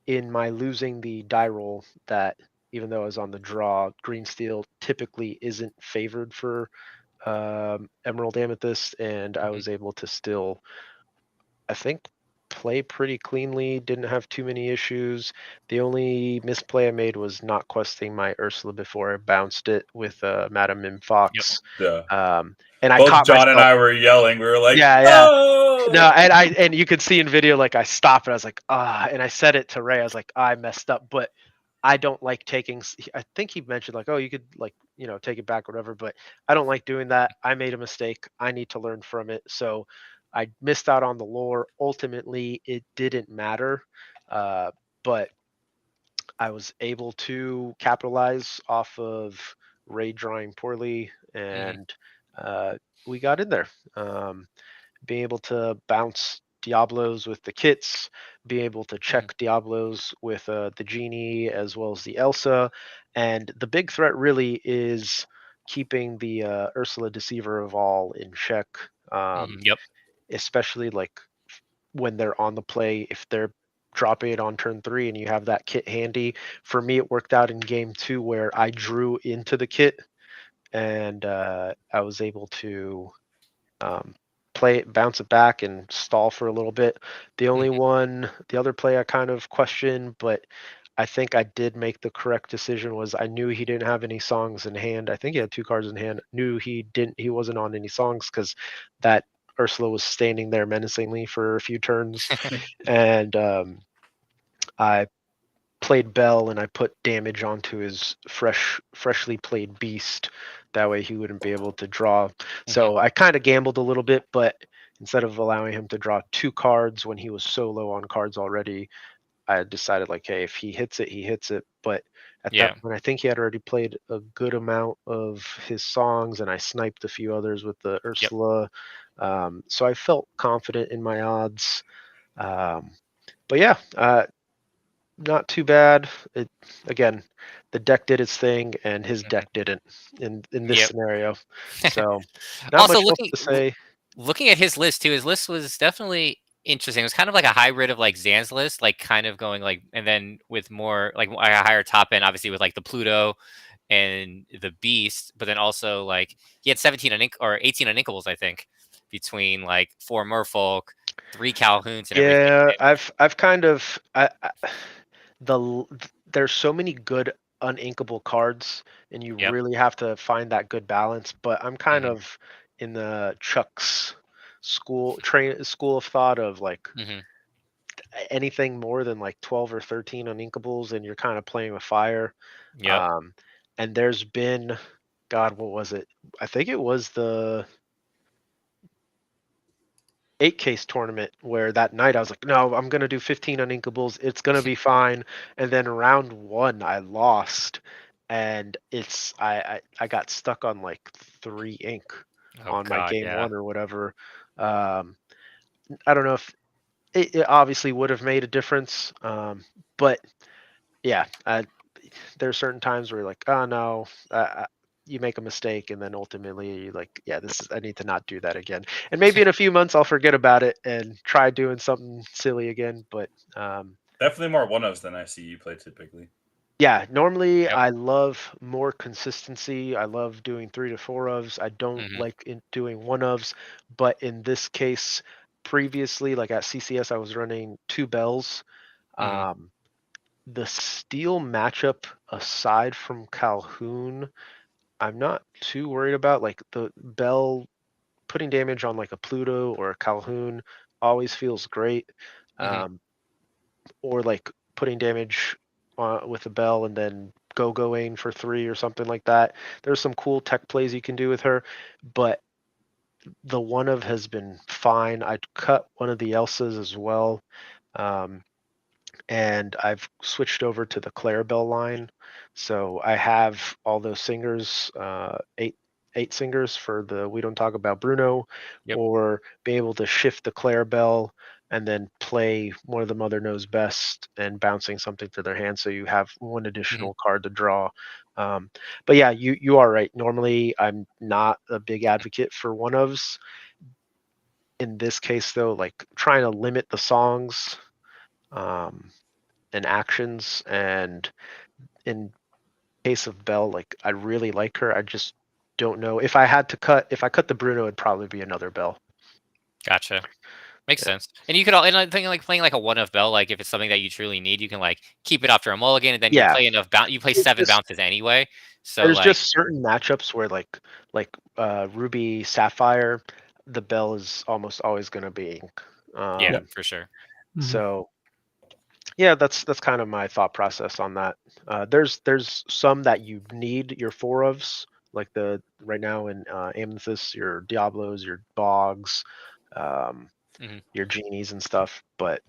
in my losing the die roll, that even though I was on the draw, Green Steel typically isn't favored for Emerald Amethyst, and I was able to still, I think, play pretty cleanly, didn't have too many issues. The only misplay I made was not questing my Ursula before I bounced it with Madam Mim Fox. Yeah. And I Both caught John myself. and I were yelling. We were like, Yeah. "No!" No, and you could see in video, like I stopped and I was like, and I said it to Ray. I was like, I messed up, but I don't like taking. I think he mentioned like, oh, you could like, take it back or whatever, but I don't like doing that. I made a mistake. I need to learn from it. So I missed out on the lore. Ultimately, it didn't matter, but I was able to capitalize off of Ray drawing poorly, and we got in there. Being able to bounce Diablos with the kits, be able to check Diablos with the Genie as well as the Elsa. And the big threat really is keeping the Ursula Deceiver of All in check, especially like when they're on the play, if they're dropping it on turn 3 and you have that kit handy. For me, it worked out in game 2 where I drew into the kit, and I was able to play it, bounce it back, and stall for a little bit. The other play I kind of questioned, but I think I did make the correct decision, was I knew he didn't have any songs in hand. I think he had 2 cards in hand. Knew he wasn't on any songs, because that Ursula was standing there menacingly for a few turns. And I played Bell and I put damage onto his freshly played Beast. That way he wouldn't be able to draw. So I kind of gambled a little bit, but instead of allowing him to draw 2 cards when he was so low on cards already, I decided like, hey, if he hits it, he hits it. But at that point, I think he had already played a good amount of his songs, and I sniped a few others with the Ursula. So I felt confident in my odds. But yeah, not too bad. Again, the deck did its thing, and his deck didn't in this scenario. So not Also, much else to say. Looking at his list too, his list was definitely interesting. It was kind of like a hybrid of like Zan's list, like kind of going like, and then with more like a higher top end, obviously with like the Pluto and the Beast, but then also like he had 17 or 18 uninkables, I think, between like 4 Merfolk, 3 Calhouns, and everything. Yeah, I've kind of there's so many good uninkable cards, and you really have to find that good balance. But I'm kind of in the Chuck's school of thought of like anything more than like 12 or 13 uninkables, and you're kind of playing with fire. And there's been, God, what was it? I think it was the 8-case tournament where that night I was like, no, I'm going to do 15 uninkables. It's going to be fine. And then round 1, I lost. And I got stuck on like 3 ink. on my game yeah. 1 or whatever. I don't know if it obviously would have made a difference, but yeah, there are certain times where you're like, oh no, you make a mistake, and then ultimately you're like, yeah, I need to not do that again. And maybe in a few months I'll forget about it and try doing something silly again. But definitely more 1-ofs than I see you play typically. yeah, normally Yep. I love more consistency. I love doing 3 to 4-ofs. I don't like doing 1-ofs, but in this case, previously, like at CCS, I was running 2 bells. The steel matchup, aside from Calhoun, I'm not too worried about. Like the Bell putting damage on like a Pluto or a Calhoun always feels great. Or like putting damage with a Bell and then going for 3 or something like that. There's some cool tech plays you can do with her, but the 1-of has been fine. I'd cut one of the Elsas as well. And I've switched over to the Clarabelle line. So I have all those singers, eight singers for the We Don't Talk About Bruno, or be able to shift the Clarabelle and then play one of the Mother Knows Best and bouncing something to their hand, so you have one additional card to draw. But yeah, you are right. Normally, I'm not a big advocate for 1-ofs. In this case, though, like trying to limit the songs and actions, and in case of Belle, like I really like her. I just don't know if I cut the Bruno, it'd probably be another Belle. Gotcha. Makes sense. And you could, and I think like playing like a 1-of Bell, like if it's something that you truly need, you can like keep it after a mulligan, and then you play enough you play 7 bounces anyway. So there's like, just certain matchups where like Ruby Sapphire, the Bell is almost always going to be for sure. So yeah, that's kind of my thought process on that. There's some that you need your 4-ofs, like the right now in Amethyst, your Diablos, your Bogs, your Genies and stuff. But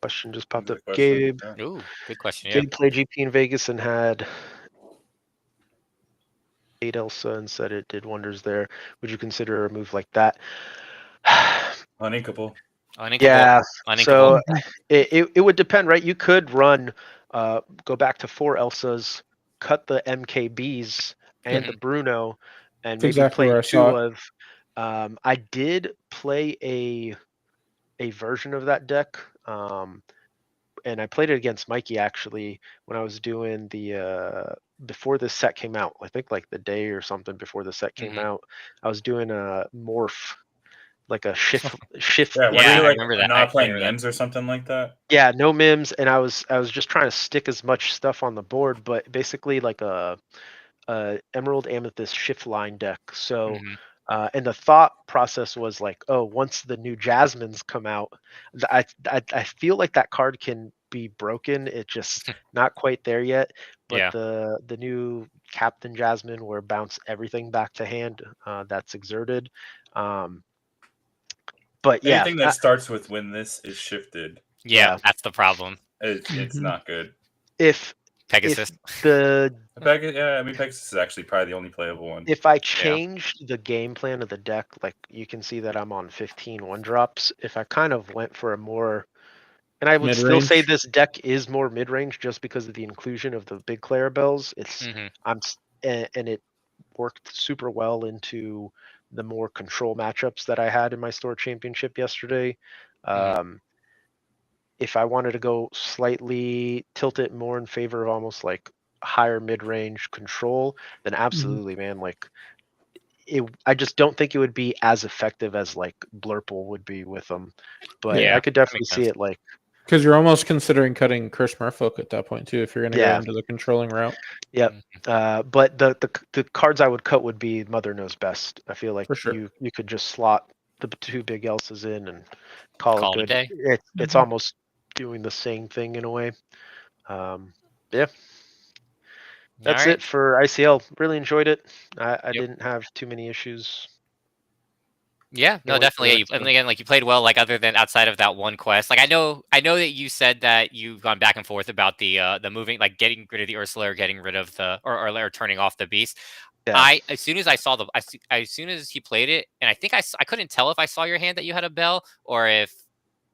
question just popped up. Gabe. Ooh, good question. Gabe played GP in Vegas and had 8 Elsa and said it did wonders there. Would you consider a move like that? Uninkable. Yeah. So it would depend, right? You could run, go back to 4 Elsas, cut the MKBs and the Bruno, and maybe play 2 of. I did play a version of that deck, and I played it against Mikey actually when I was doing the before this set came out. I think like the day or something before the set came out, I was doing a morph, like a shift. Yeah, I remember that. Not playing mims or something like that. Yeah, no mims, and I was just trying to stick as much stuff on the board, but basically like a Emerald Amethyst shift line deck. So and the thought process was like, oh, once the new Jasmines come out, I feel like that card can be broken. It's just not quite there yet. But the new Captain Jasmine, where bounce everything back to hand, that's exerted. But yeah, anything that starts with when this is shifted. Yeah, that's the problem. It's not good. Pegasus. Pegasus is actually probably the only playable one. If I changed the game plan of the deck, like you can see that I'm on 15 1-drops. If I kind of went for a more, and I would still say this deck is more mid-range just because of the inclusion of the big Clarabelles. And it worked super well into the more control matchups that I had in my store championship yesterday. If I wanted to go slightly tilt it more in favor of almost like higher mid-range control, then absolutely, man. Like I just don't think it would be as effective as like Blurple would be with them. But I could definitely see it like, because you're almost considering cutting Chris Merfolk at that point too, if you're going to go into the controlling route. Yep. But the cards I would cut would be Mother Knows Best. I feel like you could just slot the 2 big Elsas in and call it good. It's almost doing the same thing in a way. Yeah. That's it for ICL. Really enjoyed it. I didn't have too many issues. Yeah, no, definitely. And again, like you played well, like other than outside of that one quest. Like I know that you said that you've gone back and forth about the moving, like getting rid of the Ursula or getting rid of the or turning off the beast. I as soon as I saw as soon as he played it, and I think I couldn't tell if I saw your hand that you had a bell or if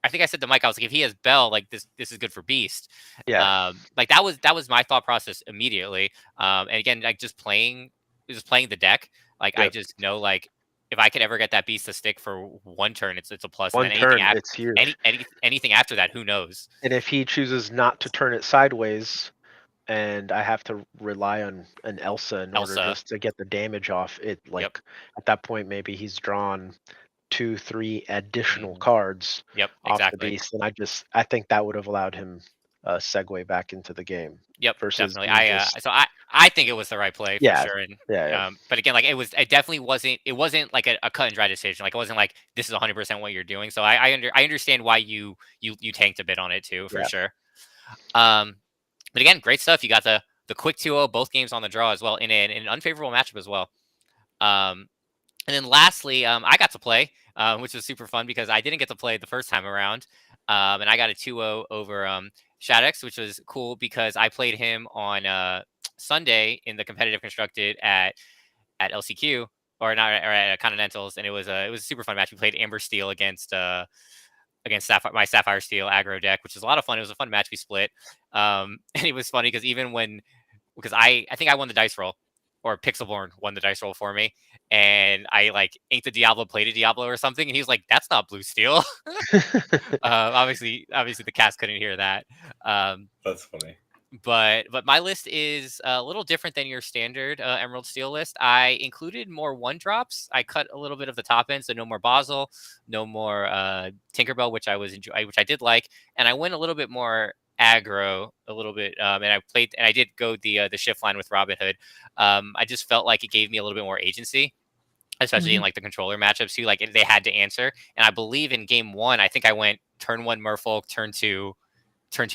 I think I said to Mike, I was like, if he has bell, like this is good for Beast. Yeah. Like that was my thought process immediately. And again, like just playing the deck, like I just know like if I could ever get that Beast to stick for one turn, it's a plus. One and then turn, it's huge. Anything after that, who knows? And if he chooses not to turn it sideways, and I have to rely on an Elsa in order just to get the damage off, it like at that point maybe he's drawn 2-3 additional cards off the Beast, and I think that would have allowed him segue back into the game. Versus definitely. I think it was the right play for sure. And but again, like it definitely wasn't like a cut and dry decision. Like it wasn't like this is 100% what you're doing. So I understand why you tanked a bit on it too, for sure. But again, great stuff. You got the quick 2-0, both games on the draw as well, in an unfavorable matchup as well. And then lastly, I got to play, which was super fun because I didn't get to play the first time around. And I got a 2-0 over Shadex, which was cool because I played him on Sunday in the competitive constructed at LCQ or at Continentals, and it was a super fun match. We played Amber Steel against my Sapphire Steel aggro deck, which was a lot of fun. It was a fun match. We split, and it was funny because because I think I won the dice roll, or Pixelborn won the dice roll for me, and I like inked a Diablo, played a Diablo or something, and he was like, "That's not blue steel." Obviously the cast couldn't hear that. That's funny. But my list is a little different than your standard Emerald Steel list. I included more 1-drops. I cut a little bit of the top end, so no more Basel, no more Tinkerbell, which I did like, and I went a little bit more aggro a little bit, and I did go the shift line with Robin Hood. I just felt like it gave me a little bit more agency, especially in like the controller matchups too. Like they had to answer, and I believe in game 1, I think I went turn 1 Merfolk, turn 2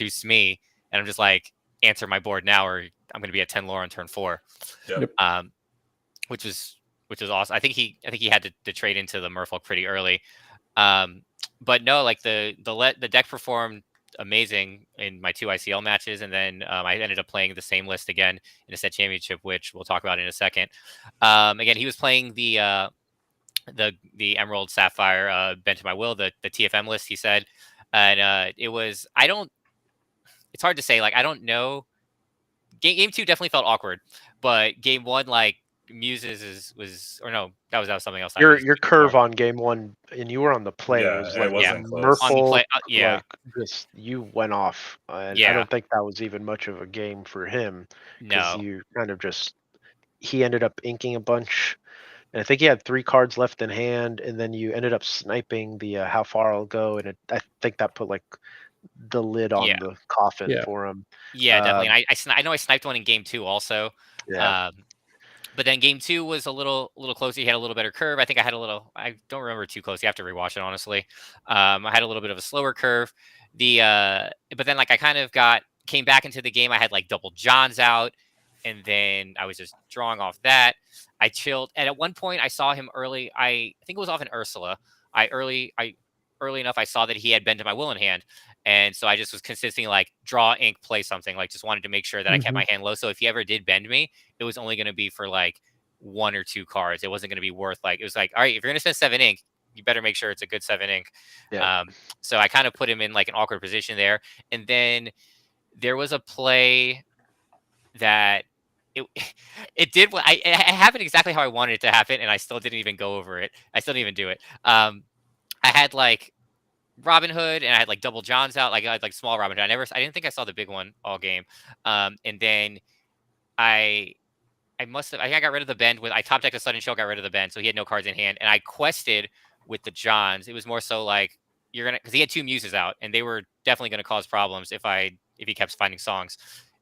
Smee, and I'm just like, answer my board now or I'm going to be at 10 lore on turn 4. Which is awesome. I think he had to trade into the Merfolk pretty early. But no, like the deck performed amazing in my 2 ICL matches, and then I ended up playing the same list again in a set championship, which we'll talk about in a second. Again, he was playing the Emerald Sapphire Bent to My Will, the TFM list, he said, and it's hard to say. Like, I don't know. Game 2 definitely felt awkward, but game 1, like Muses that was something else. Your curve on game 1, and you were on the play. Was like Merfolk. Like, just you went off, and I don't think that was even much of a game for him. No, you kind of he ended up inking a bunch. And I think he had 3 cards left in hand, and then you ended up sniping the how far I'll go, and I think that put like the lid on the coffin for him. Yeah, definitely. And I know I sniped one in game 2 also. But then game 2 was a little closer. He had a little better curve. I think I don't remember too close. You have to rewatch it, honestly. I had a little bit of a slower curve. But then like I kind of came back into the game. I had like double Johns out, and then I was just drawing off that. I chilled, and at one point I saw him early. I think it was off an Ursula. Early enough I saw that he had Bend to My Will in hand. And so I just was consistently like draw, ink, play something, like just wanted to make sure that I kept my hand low. So if he ever did bend me, it was only going to be for like 1 or 2 cards. It wasn't going to be worth it was like, all right, if you're going to spend 7 ink, you better make sure it's a good 7 ink. So I kind of put him in like an awkward position there. And then there was a play that it happened exactly how I wanted it to happen. And I still didn't even go over it. I still didn't even do it. I had like Robin Hood, and I had like double Johns out. Like I had like small Robin Hood. I didn't think I saw the big one all game. And then I got rid of the bend I top decked a sudden show, got rid of the bend, so he had no cards in hand. And I quested with the Johns. It was more so like because he had 2 Muses out, and they were definitely gonna cause problems if he kept finding songs.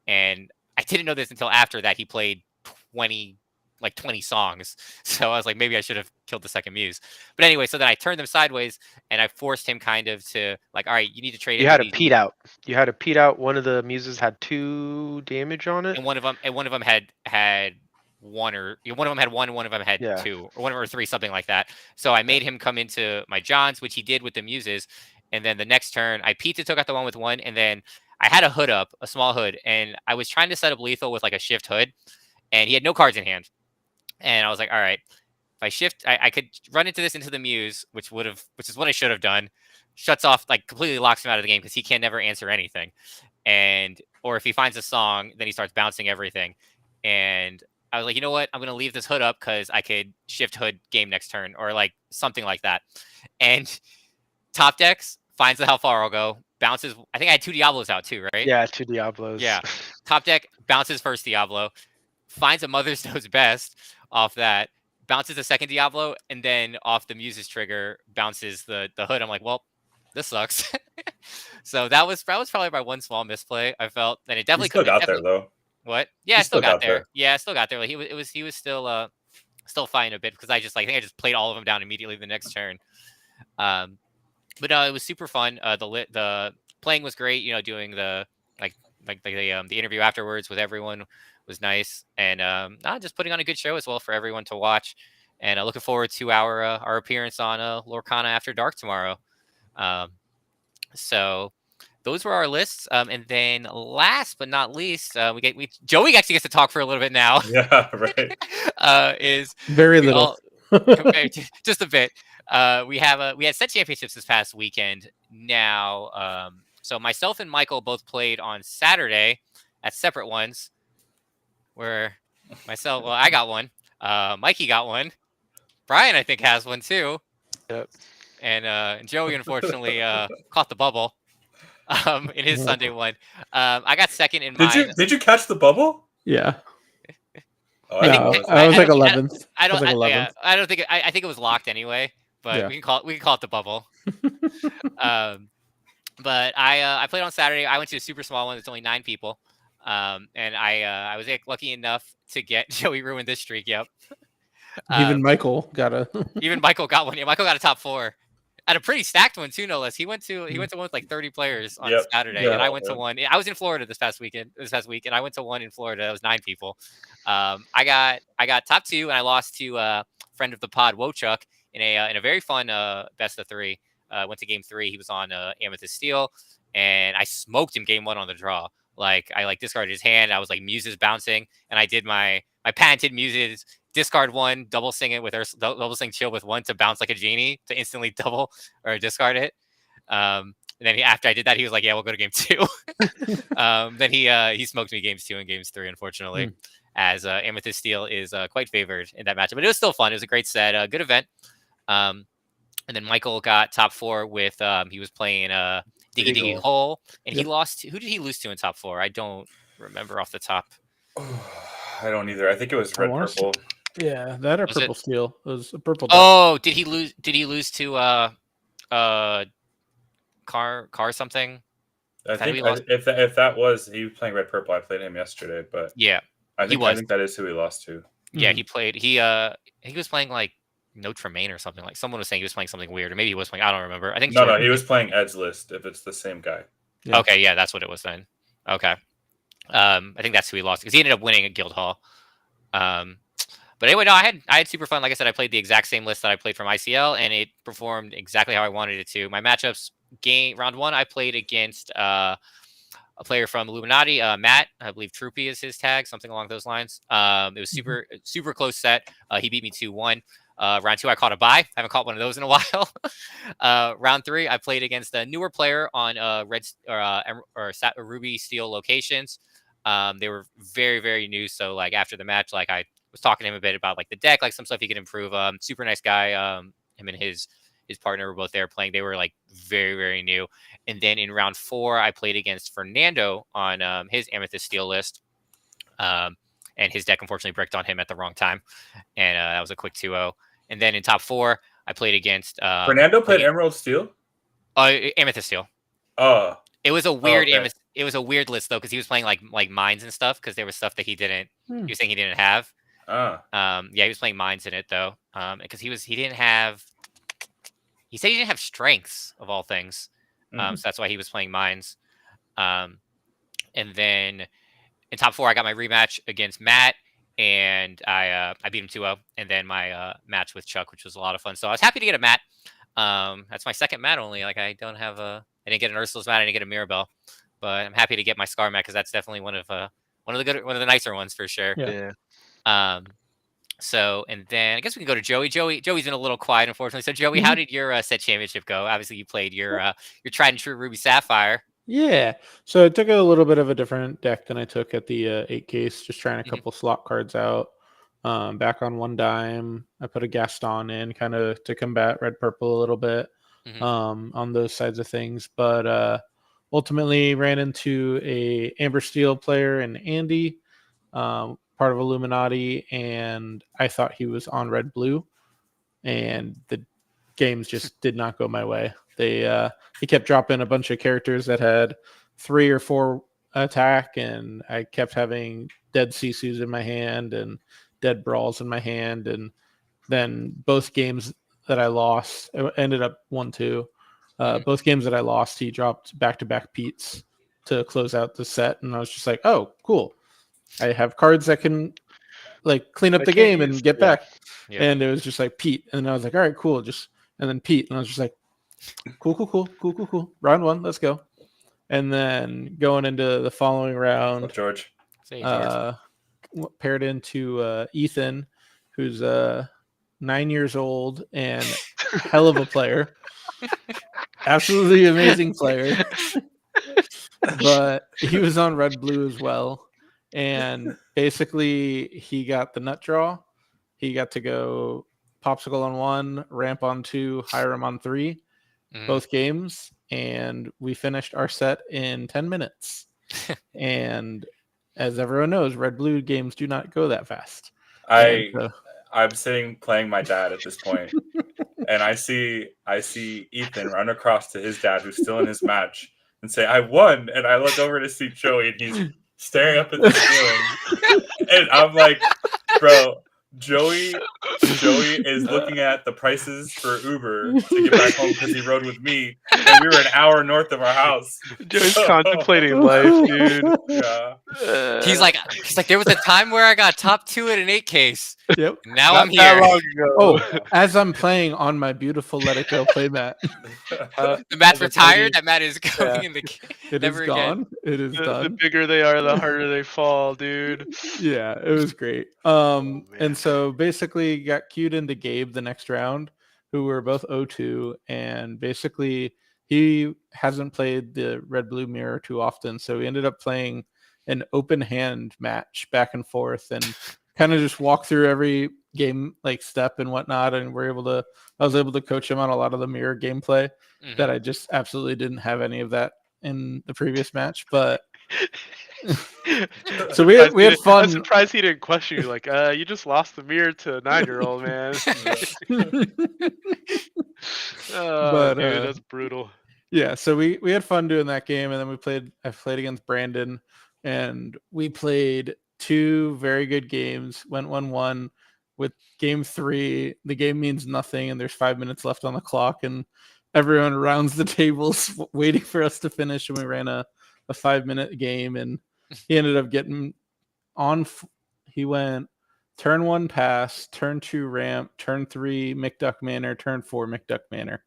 And I didn't know this until after that he played 20 songs. So I was like, maybe I should have killed the second Muse. But anyway, so then I turned them sideways, and I forced him kind of to like, all right, you need to trade. You had a Pete out. One of the Muses had 2 damage on it, and one of them had 1, or one of them had 1, and one of them had 2, or 1 or 3, something like that. So I made him come into my Johns, which he did with the Muses. And then the next turn, I Pizza took out the one with 1, and then I had a hood up, a small hood, and I was trying to set up lethal with like a shift hood, and he had no cards in hand. And I was like, all right, if I shift, I could run into the Muse, which is what I should have done. Shuts off, like completely locks him out of the game because he can never answer anything. Or if he finds a song, then he starts bouncing everything. And I was like, you know what? I'm going to leave this hood up because I could shift hood game next turn or like something like that. And top decks finds how far I'll go, bounces. I think I had 2 Diablos out too, right? Yeah, 2 Diablos. Yeah. Top deck bounces first Diablo, finds a Mother's Knows Best off that, bounces a second Diablo, and then off the Muse's trigger bounces the hood. I'm like, well, this sucks. So that was probably my one small misplay. I felt, and it definitely still got there though. What? Yeah, I still got there. Yeah, I still got there. Like, he was still fighting a bit because I think I just played all of them down immediately the next turn. But no, it was super fun. The playing was great. You know, doing the interview afterwards with everyone was nice, and just putting on a good show as well for everyone to watch. And looking forward to our appearance on Lorcana After Dark tomorrow. So those were our lists. And then last but not least, Joey actually gets to talk for a little bit now. Yeah, right. Is very little. Just a bit. We had set championships this past weekend. Now, so myself and Michael both played on Saturday at separate ones. Where I got one. Mikey got one. Brian, I think, has one too. Yep. And Joey, unfortunately, caught the bubble in his Sunday one. I got second in mine. Did you catch the bubble? Yeah. Oh, I was like 11th. I don't think. I think it was locked anyway. But yeah. we can call it the bubble. But I played on Saturday. I went to a super small one. It's only 9 people. And I was lucky enough to get Joey ruined this streak. Yep. Even Michael got one. Yeah, Michael got a top 4. At a pretty stacked one too, no less. He went to one with like 30 players on Saturday, and I went to one. I was in Florida this past week, and I went to one in Florida. That was 9 people. I got top 2, and I lost to friend of the pod, Wochuk, in a very fun best of 3. Went to game 3. He was on Amethyst Steel, and I smoked him game 1 on the draw. Like I discarded his hand. I was like Muses bouncing, and I did my patented Muses discard 1, double sing it with double sing chill with 1 to bounce like a genie to instantly double or discard it. And then after I did that, he was like, "Yeah, we'll go to game 2." Then he smoked me games 2 and games 3, unfortunately, as Amethyst Steel is quite favored in that matchup. But it was still fun. It was a great set, good event. And then Michael got top 4 with he was playing Diggy Hole, and he lost. Who did he lose to in top 4? I don't remember off the top. I don't either. I think it was red purple. Yeah, that or purple steel. It was a purple. Oh, did he lose? Did he lose to car something? I think if that was he was playing red purple, I played him yesterday, but yeah, I think that is who he lost to. Yeah, he played. He was playing like Notre Dame or something. Like someone was saying he was playing something weird, or maybe he was playing. I don't remember. I think no, he was playing Ed's list. If it's the same guy. Yeah. Okay, yeah, that's what it was then. Okay, I think that's who he lost because he ended up winning at Guildhall. But anyway, no, I had super fun. Like I said, I played the exact same list that I played from ICL, and it performed exactly how I wanted it to. My matchups round 1, I played against a player from Illuminati, Matt. I believe Troopy is his tag, something along those lines. It was super close set. He beat me 2-1. Round 2, I caught a bye. I haven't caught one of those in a while. Round 3, I played against a newer player on Ruby Steel locations. They were very, very new. So like after the match, like I was talking to him a bit about like the deck, like some stuff he could improve. Super nice guy. Him and his partner were both there playing. They were like very, very new. And then in round 4, I played against Fernando on his Amethyst Steel list. And his deck unfortunately bricked on him at the wrong time. And that was a quick 2-0. And then in top 4, I played against Fernando played Emerald Steel? Amethyst Steel. Oh. It was a weird it was a weird list though, because he was playing like mines and stuff, because there was stuff that he didn't he was saying he didn't have. Yeah, he was playing mines in it though. Because he said he didn't have strengths of all things. So that's why he was playing mines. And then in top 4, I got my rematch against Matt, and I beat him 2-0. And then my match with Chuck, which was a lot of fun. So I was happy to get a Matt. That's my second Matt only. Like I didn't get an Ursula's Matt, I didn't get a Mirabelle, but I'm happy to get my Scar Matt because that's definitely one of the nicer ones for sure. Yeah. So, and then I guess we can go to Joey. Joey's been a little quiet, unfortunately. So, Joey, how did your set championship go? Obviously, you played your tried and true Ruby Sapphire. Yeah. So I took a little bit of a different deck than I took at the 8 case, just trying a Mhm. couple slot cards out. Back on 1 dime, I put a Gaston in kind of to combat red purple a little bit Mhm. on those sides of things. But ultimately ran into a Amber Steel player and Andy, part of Illuminati, and I thought he was on red blue, and the games just did not go my way. He kept dropping a bunch of characters that had 3 or 4 attack, and I kept having dead Sisus in my hand and dead Brawls in my hand, and then both games that I lost, I ended up 1-2. Both games that I lost, he dropped back-to-back Pete's to close out the set, and I was just like, oh, cool. I have cards that can like clean up the game and get back. Yeah. And it was just like Pete, and I was like, all right, cool. And then Pete, and I was just like, cool. Round 1, let's go. And then going into the following round, What's up, George? Say, George. Paired into Ethan, who's 9 years old and hell of a player, absolutely amazing player. But he was on red blue as well, and basically he got the nut draw. He got to go popsicle on 1, ramp on 2, Hiram on 3, both games, and we finished our set in 10 minutes. And as everyone knows, red blue games do not go that fast. I'm sitting playing my dad at this point, and I see Ethan run across to his dad, who's still in his match, and say, "I won!" And I look over to see Joey, and he's staring up at the ceiling, and I'm like, "Bro, Joey is looking at the prices for Uber to get back home because he rode with me, and we were an hour north of our house." Joey's contemplating life, dude. Yeah. He's like, there was a time where I got top 2 at an 8 case. Yep. Now Not I'm that here. long ago. Oh, as I'm playing on my beautiful Let It Go play mat. The mat's ratired. That mat is going in the game. It Never is again. gone. It is the done. bigger they are, the harder they fall, dude. Yeah, it was great. man. And so basically got queued into Gabe the next round, who were both 0-2, and basically he hasn't played the red blue mirror too often, so we ended up playing an open hand match back and forth and kind of just walk through every game like step and whatnot, and I was able to coach him on a lot of the mirror gameplay that I just absolutely didn't have any of that in the previous match. But so we had fun. I'm surprised he didn't question you, like, you just lost the mirror to a 9-year-old, man. But dude, that's brutal. yeah, so we had fun doing that game, and then I played against Brandon, and we played 2 very good games, went 1-1. With game 3, the game means nothing, and there's 5 minutes left on the clock, and everyone rounds the tables waiting for us to finish, and we ran a 5-minute game, and he ended up getting on. He went turn 1 pass, turn 2 ramp, turn 3 McDuck Manor, turn 4 McDuck Manor.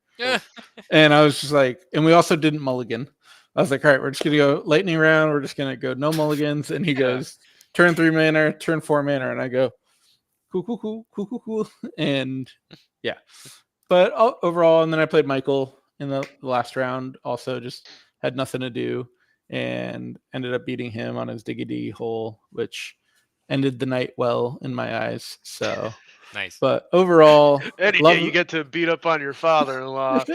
And I was just like, and we also didn't mulligan. I was like, all right, we're just gonna go lightning round. We're just gonna go no mulligans. And he goes turn 3 manor, turn 4 manor, and I go cool. And yeah, but overall, and then I played Michael in the last round. Also, just had nothing to do and ended up beating him on his diggy hole, which ended the night well in my eyes. So. Nice. But overall, any day you get to beat up on your father-in-law.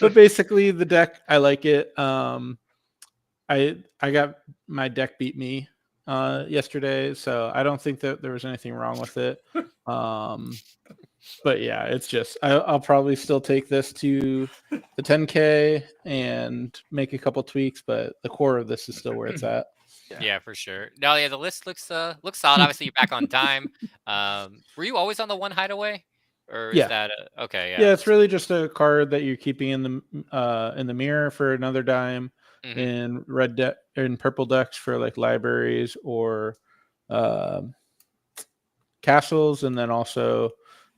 But basically, the deck, I like it. I got my deck beat me yesterday, so I don't think that there was anything wrong with it. But yeah, it's just I'll probably still take this to the 10K and make a couple tweaks, but the core of this is still where it's at. Yeah, for sure. No, yeah, the list looks solid. Obviously, you're back on dime. Were you always on the 1 hideaway, or is that okay? Yeah, it's really just a card that you're keeping in the mirror for another dime, in in purple decks for like libraries or castles, and then also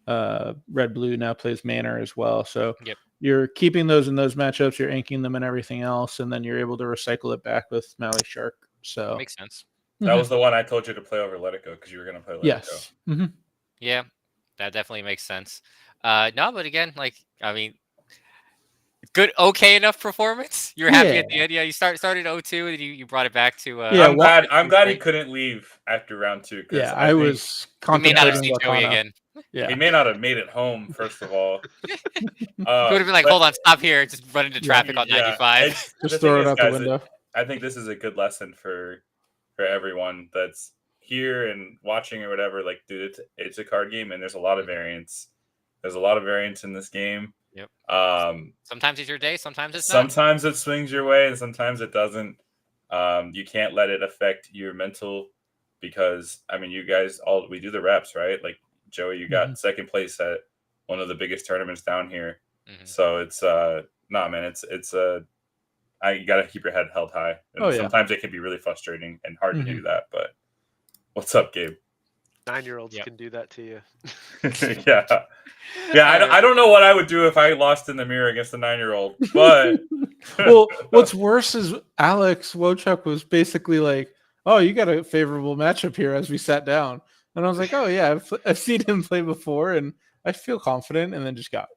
red blue now plays manor as well. So you're keeping those in those matchups. You're inking them and everything else, and then you're able to recycle it back with Mally Shark. So makes sense. That was the one I told you to play over Let It Go because you were gonna play Let It Go. Yes. Mm-hmm. Yeah, that definitely makes sense. No, but again, like I mean, good, okay enough performance. You're happy at the Yeah. end. Yeah, you started 0-2 and you brought it back to. Yeah, I'm glad he couldn't leave after round 2 because Yeah, I was we may not have contemplating seen Joey Wakana. again. Yeah. he may not have made it home. First of all, He would have been like, but- "Hold on, stop here, just run into Yeah. traffic on 95." The Just throw thing it is, out the guys, window. I think this is a good lesson for everyone that's here and watching or whatever. Like, dude, it's a card game, and there's a lot of variance. There's a lot of variance in this game. Yep. Um, Sometimes it's your day, sometimes it's not. sometimes it swings your way, and sometimes it doesn't. You can't let it affect your mental because I mean, you guys we do the reps, right? Like Joey, you got second place at one of the biggest tournaments down here. So it's nah, man, it's you gotta keep your head held high. And sometimes it can be really frustrating and hard to do that. But what's up, Gabe? 9-year-olds can do that to you. yeah. I don't know what I would do if I lost in the mirror against a 9-year-old. But well, what's worse is Alex Wojcik was basically like, "Oh, you got a favorable matchup here." As we sat down, and I was like, "Oh yeah, I've seen him play before, and I feel confident." And then just got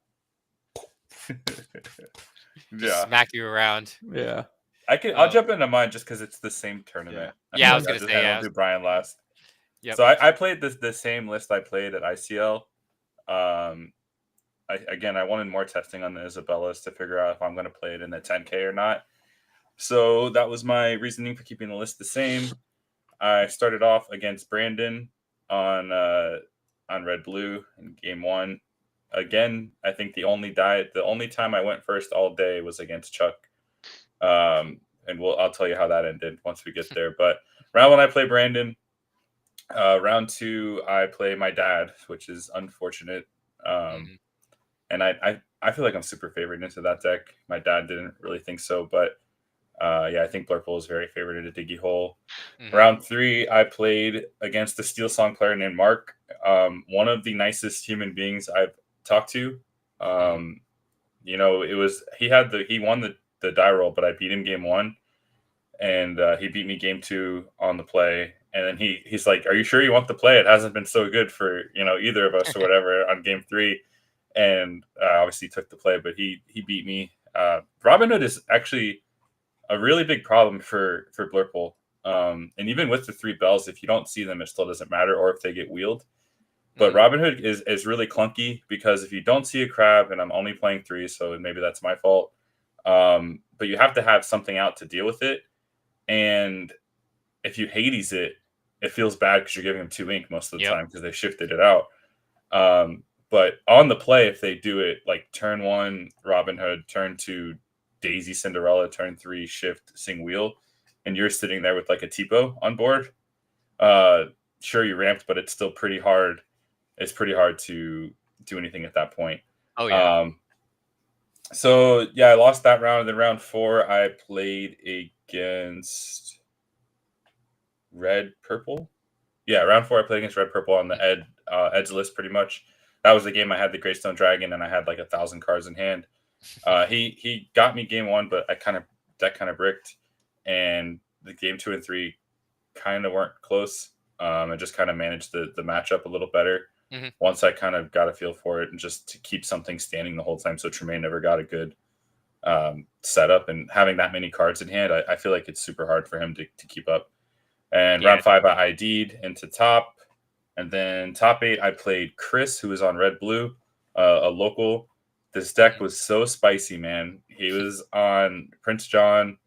smack you around. Yeah. I'll jump into mine just because it's the same tournament. Yeah, I was gonna say. I'll do Brian last. Yep. So I played the same list I played at ICL. I wanted more testing on the Isabella's to figure out if I'm going to play it in the 10K or not. So that was my reasoning for keeping the list the same. I started off against Brandon on Red Blue in game 1. Again, I think the only time I went first all day was against Chuck. And I'll tell you how that ended once we get there. But round 1 I play Brandon. Round 2 I play my dad, which is unfortunate. And I feel like I'm super favored into that deck. My dad didn't really think so, but I think Blurple is very favored at a Diggy Hole. Round 3 I played against the Steel Song player named Mark, one of the nicest human beings I've talked to. He won the die roll, but I beat him game 1, and he beat me game 2 on the play. And then he's like, "Are you sure you want the play? It hasn't been so good for either of us or whatever." On game 3, and obviously took the play, but he beat me. Robinhood is actually a really big problem for Blurple, and even with the 3 bells, if you don't see them, it still doesn't matter, or if they get wheeled. But Robinhood is really clunky because if you don't see a crab, and I'm only playing 3, so maybe that's my fault. But you have to have something out to deal with it, and if you Hades it feels bad because you're giving them 2 ink most of the time because they shifted it out. But on the play, if they do it like turn 1 Robin Hood, turn 2 Daisy Cinderella, turn 3 shift sing wheel, and you're sitting there with like a Tipo on board, sure you ramped, but it's still pretty hard. It's pretty hard to do anything at that point. Oh yeah. So yeah, I lost that round. Then round 4, I played against Red Purple. Yeah, round 4 I played against Red Purple on the Edge list pretty much. That was the game I had the Greystone Dragon and I had like 1,000 cards in hand. He got me game 1, but that kind of bricked, and the game 2 and 3 kind of weren't close. I just kind of managed the matchup a little better once I kind of got a feel for it, and just to keep something standing the whole time. So Tremaine never got a good setup, and having that many cards in hand, I feel like it's super hard for him to keep up. And round 5, I ID'd into top. And then top 8, I played Chris, who was on Red Blue, a local. This deck was so spicy, man. He was on Prince John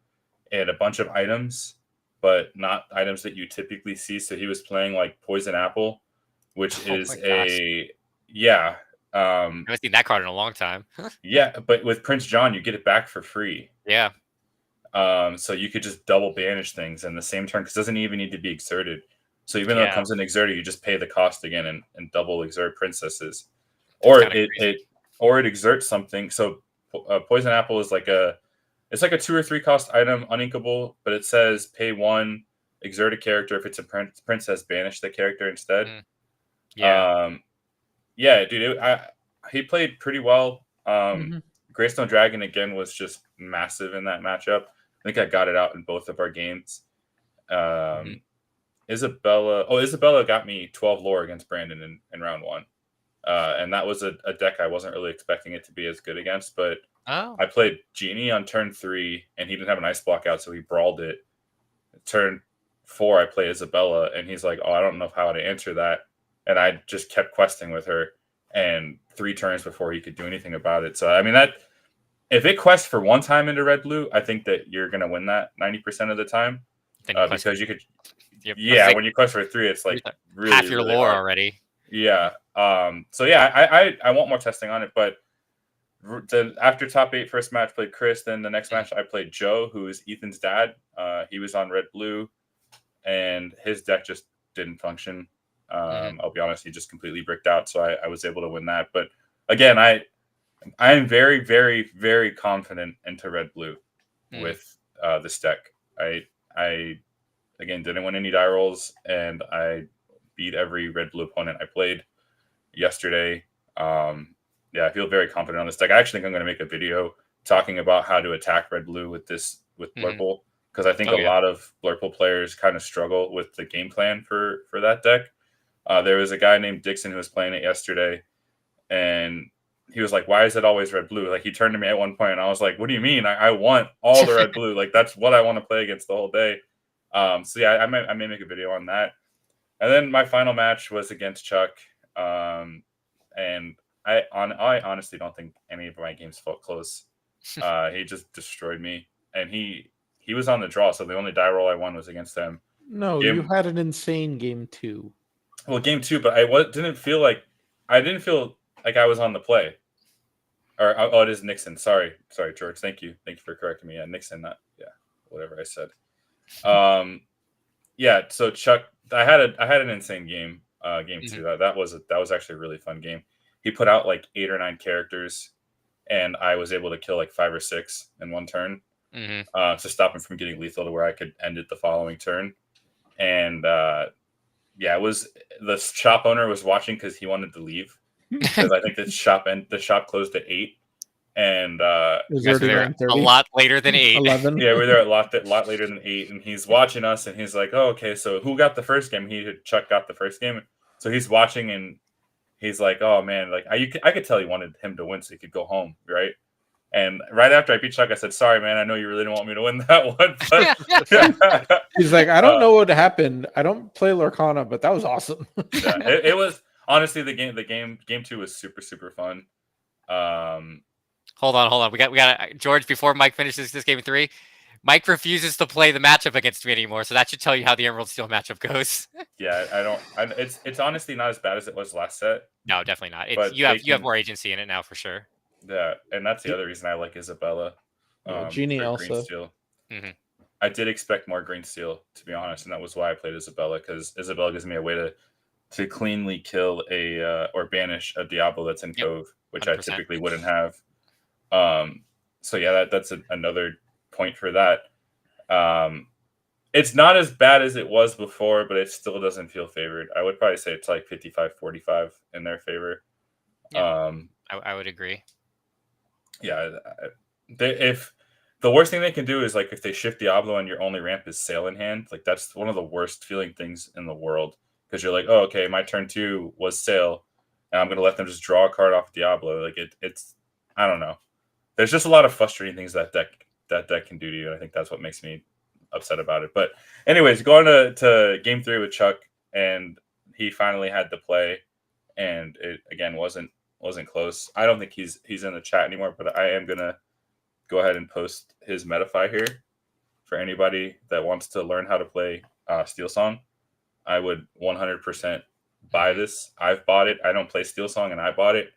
and a bunch of items, but not items that you typically see. So he was playing like Poison Apple, which is I haven't seen that card in a long time. Yeah, but with Prince John, you get it back for free. Yeah. So you could just double banish things in the same turn because it doesn't even need to be exerted. So even though it comes in exerted, you just pay the cost again and double exert princesses, or it exerts something. So Poison Apple is it's like a 2 or 3 cost item, uninkable, but it says pay 1, exert a character. If it's a princess, banish the character instead. Dude, he played pretty well. Greystone Dragon again was just massive in that matchup. I think I got it out in both of our games. Isabella got me 12 lore against Brandon in round 1. And that was a deck I wasn't really expecting it to be as good against, but I played Genie on turn 3, and he didn't have an ice block out, so he brawled it. Turn 4, I play Isabella, and he's like, I don't know how to answer that. And I just kept questing with her, and 3 turns before he could do anything about it. So, I mean, that if it quests for 1 time into red-blue, I think that you're going to win that 90% of the time. Because you could... Yeah, when you quest for 3, it's like really half your really lore hard. already. Yeah. So yeah, I want more testing on it, but after top 8 first match played Chris, then the next match I played Joe, who is Ethan's dad. He was on red blue, and his deck just didn't function. I'll be honest, he just completely bricked out, so I was able to win that. But again, I am very, very, very confident into red blue with this deck. I again didn't win any die rolls, and I beat every red blue opponent I played yesterday. I feel very confident on this deck. I actually think I'm going to make a video talking about how to attack red blue with Blurple, because I think a lot of Blurple players kind of struggle with the game plan for that deck. There was a guy named Dixon who was playing it yesterday, and he was like, why is it always red blue? Like, he turned to me at one point, and I was like, what do you mean? I want all the red blue. Like, that's what I want to play against the whole day. So yeah, I may make a video on that. And then my final match was against Chuck, and I honestly don't think any of my games felt close. He just destroyed me, and he was on the draw, so the only die roll I won was against him. No, you had an insane game 2. Well, game 2, but I didn't feel like I was on the play. Or it is Nixon. Sorry, George. Thank you for correcting me. Yeah, Nixon. Whatever I said. So Chuck, I had an insane game. Game 2. That was actually a really fun game. He put out like 8 or 9 characters, and I was able to kill like 5 or 6 in one turn to stop him from getting lethal to where I could end it the following turn. And it was the shop owner was watching because he wanted to leave because I think the shop closed at 8. And a lot later than 8. 11. Yeah, we're there a lot later than 8, and he's watching us, and he's like, "Oh, okay, so who got the first game?" Chuck got the first game, so he's watching, and he's like, "Oh man, like I could tell he wanted him to win so he could go home, right?" And right after I beat Chuck, I said, "Sorry, man, I know you really didn't want me to win that one." But he's like, "I don't know what happened. I don't play Lorcana, but that was awesome." It was honestly the game 2 was super super fun. Hold on. We got George, before Mike finishes this game 3. Mike refuses to play the matchup against me anymore, so that should tell you how the Emerald Steel matchup goes. Yeah, it's honestly not as bad as it was last set. No, definitely not. You have more agency in it now for sure. Yeah, and that's the other reason I like Isabella. Genie also. I did expect more green steel, to be honest, and that was why I played Isabella, because Isabella gives me a way to cleanly kill or banish a Diablo that's in Cove, which 100%. I typically wouldn't have. So yeah, that's another point for that. It's not as bad as it was before, but it still doesn't feel favored. I would probably say it's like 55-45 in their favor. Yeah, I would agree. Yeah, if the worst thing they can do is like if they shift Diablo and your only ramp is Sail in hand, like that's one of the worst feeling things in the world, because you're like, oh, okay, my turn 2 was Sail, and I'm gonna let them just draw a card off Diablo. Like it's I don't know. There's just a lot of frustrating things that deck can do to you, and I think that's what makes me upset about it. But anyways, going to game 3 with Chuck, and he finally had to play, and it again wasn't close. I don't think he's in the chat anymore, but I am gonna go ahead and post his Metafy here for anybody that wants to learn how to play Steel Song. I would 100% buy this. I've bought it. I don't play Steel Song, and I bought it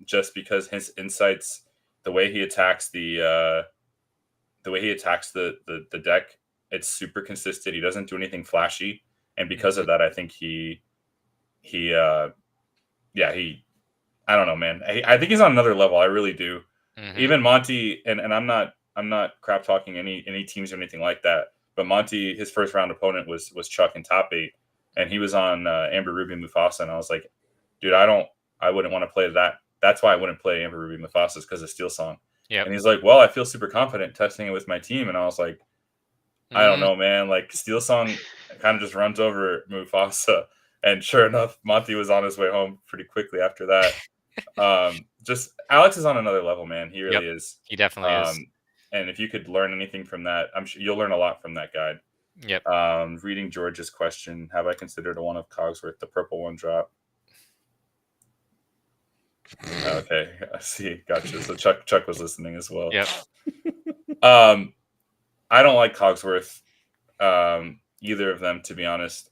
just because his insights, the way he attacks the deck, it's super consistent. He doesn't do anything flashy, and because of that, I think he I don't know, man. I think he's on another level. I really do. Even Monty, and I'm not crap talking any teams or anything like that, but Monty, his first round opponent was Chuck in top 8, and he was on Amber Ruby Mufasa, and I was like, dude, I wouldn't want to play that. That's why I wouldn't play Amber Ruby Mufasa, because of Steel Song. Yeah. And he's like, well, I feel super confident testing it with my team, and I was like, I don't know, man. Like Steel Song kind of just runs over Mufasa, and sure enough, Monty was on his way home pretty quickly after that. Just Alex is on another level, man. He really is. He definitely is. And if you could learn anything from that, I'm sure you'll learn a lot from that guide. Yep. Reading George's question: have I considered a one of Cogsworth, the purple one drop? Okay, I see. Gotcha. So Chuck was listening as well. Yep. I don't like Cogsworth, either of them, to be honest.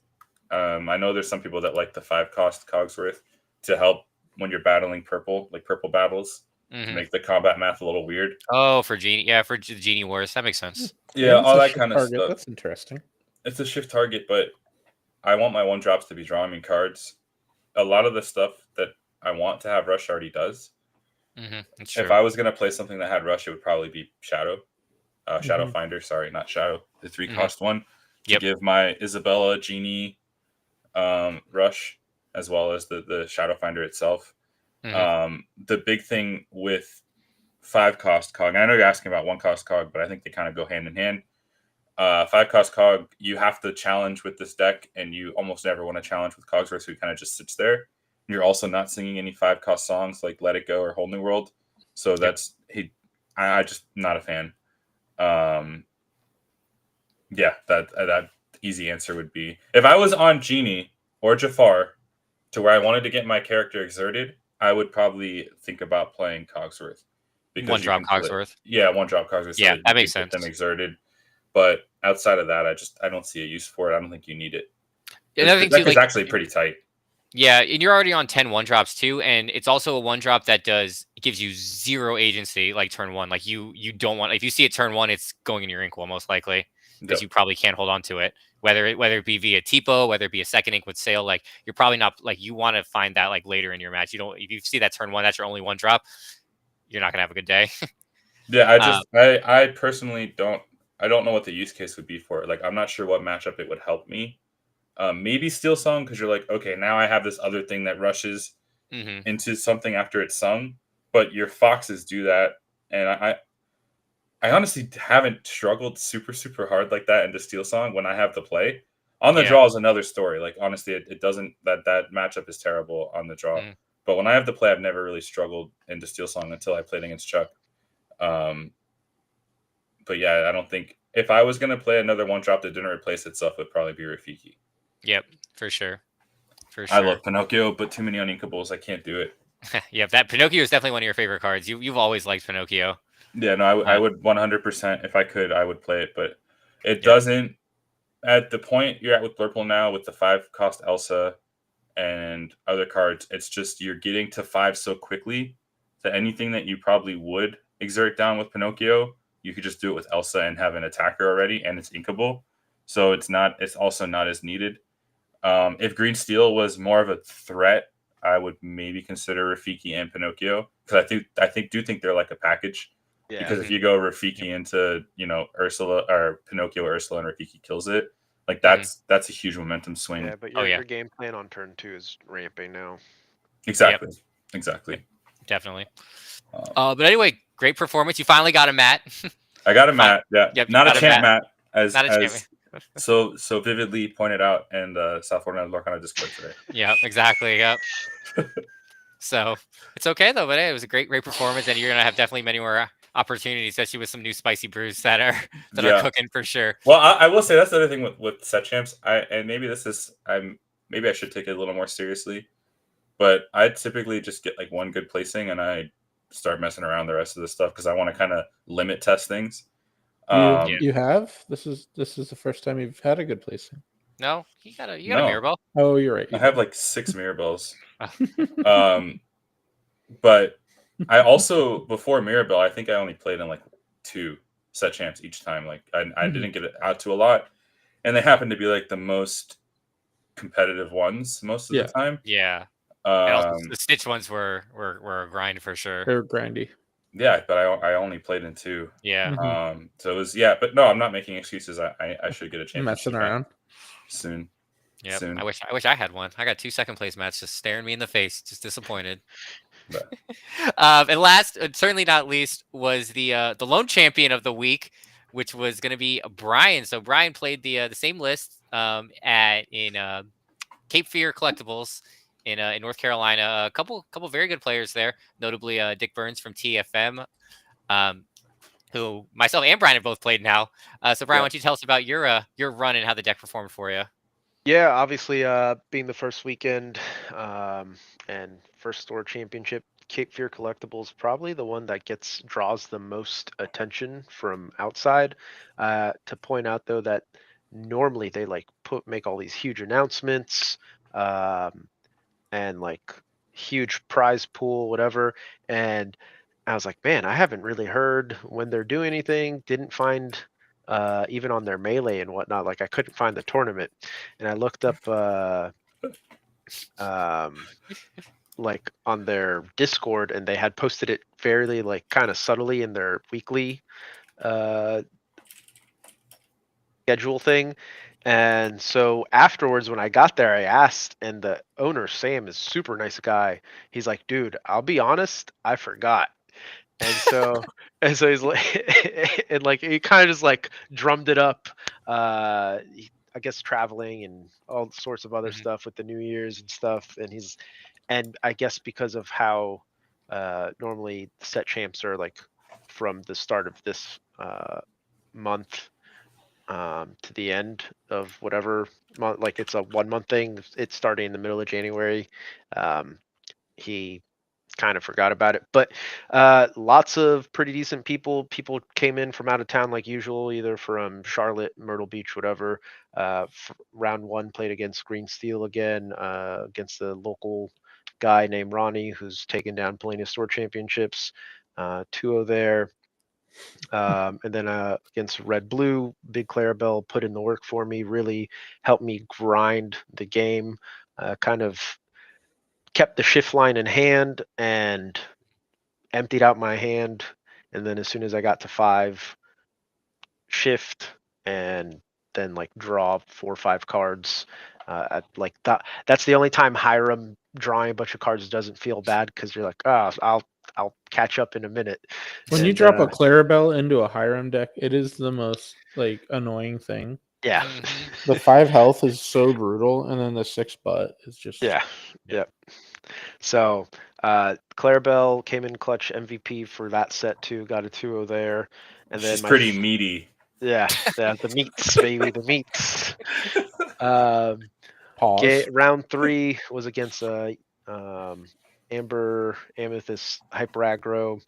I know there's some people that like the 5-cost Cogsworth to help when you're battling purple, like purple battles, to make the combat math a little weird. Oh, for Genie, for the Genie Wars, that makes sense. Yeah, all that kind of stuff. That's interesting. It's a shift target, but I want my 1-drops to be drawing me cards. A lot of the stuff that I want to have Rush already does. If I was going to play something that had Rush, it would probably be Shadow. Shadow Finder, sorry, not Shadow. The 3-cost one. To give my Isabella, Genie, Rush, as well as the Shadow Finder itself. The big thing with 5-cost Cog, I know you're asking about 1-cost Cog, but I think they kind of go hand in hand. 5-cost Cog, you have to challenge with this deck, and you almost never want to challenge with Cogsworth, so he kind of just sits there. You're also not singing any 5-cost songs like Let It Go or Whole New World. So that's I just not a fan. That easy answer would be if I was on Genie or Jafar to where I wanted to get my character exerted, I would probably think about playing Cogsworth. Because 1-drop Cogsworth. 1-drop Cogsworth. Yeah, that makes sense. Get them exerted. But outside of that, I don't see a use for it. I don't think you need it. Another thing too, it's actually pretty tight. Yeah, and you're already on 10 1-drops too, and it's also a 1-drop that gives you 0 agency like turn 1. Like you don't want, if you see it turn 1, it's going in your inkwell most likely because you probably can't hold on to it. Whether it be via Tipo, whether it be a second ink with Sail, like you're probably not, like you want to find that like later in your match. You don't, if you see that turn 1, that's your only 1-drop, you're not gonna have a good day. Yeah, I personally don't know what the use case would be for it. Like I'm not sure what matchup it would help me. Maybe Steel Song, because you're like, okay, now I have this other thing that rushes into something after it's sung, but your foxes do that, and I honestly haven't struggled super hard like that into Steel Song when I have the play. On the draw is another story. Like honestly, it doesn't, that matchup is terrible on the draw. But when I have the play, I've never really struggled into Steel Song until I played against Chuck. But yeah, I don't think if I was gonna play another 1-drop that didn't replace itself, it would probably be Rafiki. Yep, for sure. I love Pinocchio, but too many uninkables. I can't do it. Yeah, that Pinocchio is definitely one of your favorite cards. You've always liked Pinocchio. Yeah, no, I would 100%. If I could, I would play it, but it doesn't. At the point you're at with Blurple now, with the 5-cost Elsa and other cards, it's just you're getting to 5 so quickly that anything that you probably would exert down with Pinocchio, you could just do it with Elsa and have an attacker already, and it's inkable. So it's also not as needed. If Green Steel was more of a threat, I would maybe consider Rafiki and Pinocchio, because I think they're like a package. Yeah. Because if you go Rafiki into Ursula or Pinocchio, Ursula, and Rafiki kills it, like that's a huge momentum swing. Yeah, but your game plan on turn 2 is ramping now. Exactly. Yep. Exactly. Definitely. But anyway, great performance. You finally got a mat. I got a mat. Yeah. Yep, not a champ mat. As champion. so vividly pointed out in the South Florida Lorcana Discord today. Yeah, exactly. Yep. So it's okay though, but hey, it was a great performance, and you're gonna have definitely many more opportunities, especially with some new spicy brews that are cooking for sure. Well, I will say that's the other thing with set champs. Maybe I should take it a little more seriously, but I typically just get like one good placing and I start messing around the rest of the stuff because I want to kind of limit test things. You have? This is the first time you've had a good placing. No, you got a Mirabelle. Oh, you're right. I have like 6 Mirabelles. But I also, before Mirabelle, I think I only played in like 2 set champs each time. Like I didn't get it out to a lot, and they happened to be like the most competitive ones most of the time. Yeah. And also the Stitch ones were a grind for sure. They're grindy. Yeah, but I only played in 2. Yeah. So it was but no, I'm not making excuses. I should get a chance. Messing around soon. Yeah. Soon. I wish I had one. I got 2 second place mats just staring me in the face, just disappointed. And last, certainly not least, was the lone champion of the week, which was going to be Brian. So Brian played the same list in Cape Fear Collectibles in North Carolina. A couple very good players there, notably Dick Burns from TFM, who myself and Brian have both played now. So Brian, why don't you tell us about your run and how the deck performed for you? Yeah, obviously, being the first weekend and first store championship, Cape Fear Collectibles probably the one that draws the most attention from outside. To point out though that normally they like make all these huge announcements and like huge prize pool, whatever. And I was like, man, I haven't really heard when they're doing anything. Didn't find even on their melee and whatnot. Like I couldn't find the tournament, and I looked up like on their Discord, and they had posted it fairly like kind of subtly in their weekly schedule thing. And so afterwards, when I got there, I asked, and the owner, Sam, is super nice guy. He's like, dude, I'll be honest, I forgot. And so he's like, and like he kind of just like drummed it up. I guess traveling and all sorts of other stuff with the New Year's and stuff. And I guess because of how normally set champs are like from the start of this month to the end of whatever month, like it's a 1 month thing. It's starting in the middle of January. He kind of forgot about it, but lots of pretty decent people came in from out of town like usual, either from Charlotte, Myrtle Beach, whatever. Round one played against Green Steel again, against the local guy named Ronnie, who's taken down Palladium Store Championships. 2-0 there. And then against Red Blue, Big Clarabelle put in the work for me, really helped me grind the game, kind of kept the shift line in hand and emptied out my hand. And then as soon as I got to 5, shift and then like draw 4 or 5 cards. Like that's the only time Hiram drawing a bunch of cards doesn't feel bad, because you're like, oh, I'll catch up in a minute. When you drop a Clarabelle into a Hiram deck, it is the most like annoying thing. Yeah. The 5 health is so brutal, and then the 6 butt is just yeah. So Clarabelle came in clutch MVP for that set too. Got a 2-0 there, and then she's pretty meaty. Yeah, the meats, baby, the meats. Pause. Round 3 was against Amber Amethyst Hyper Aggro,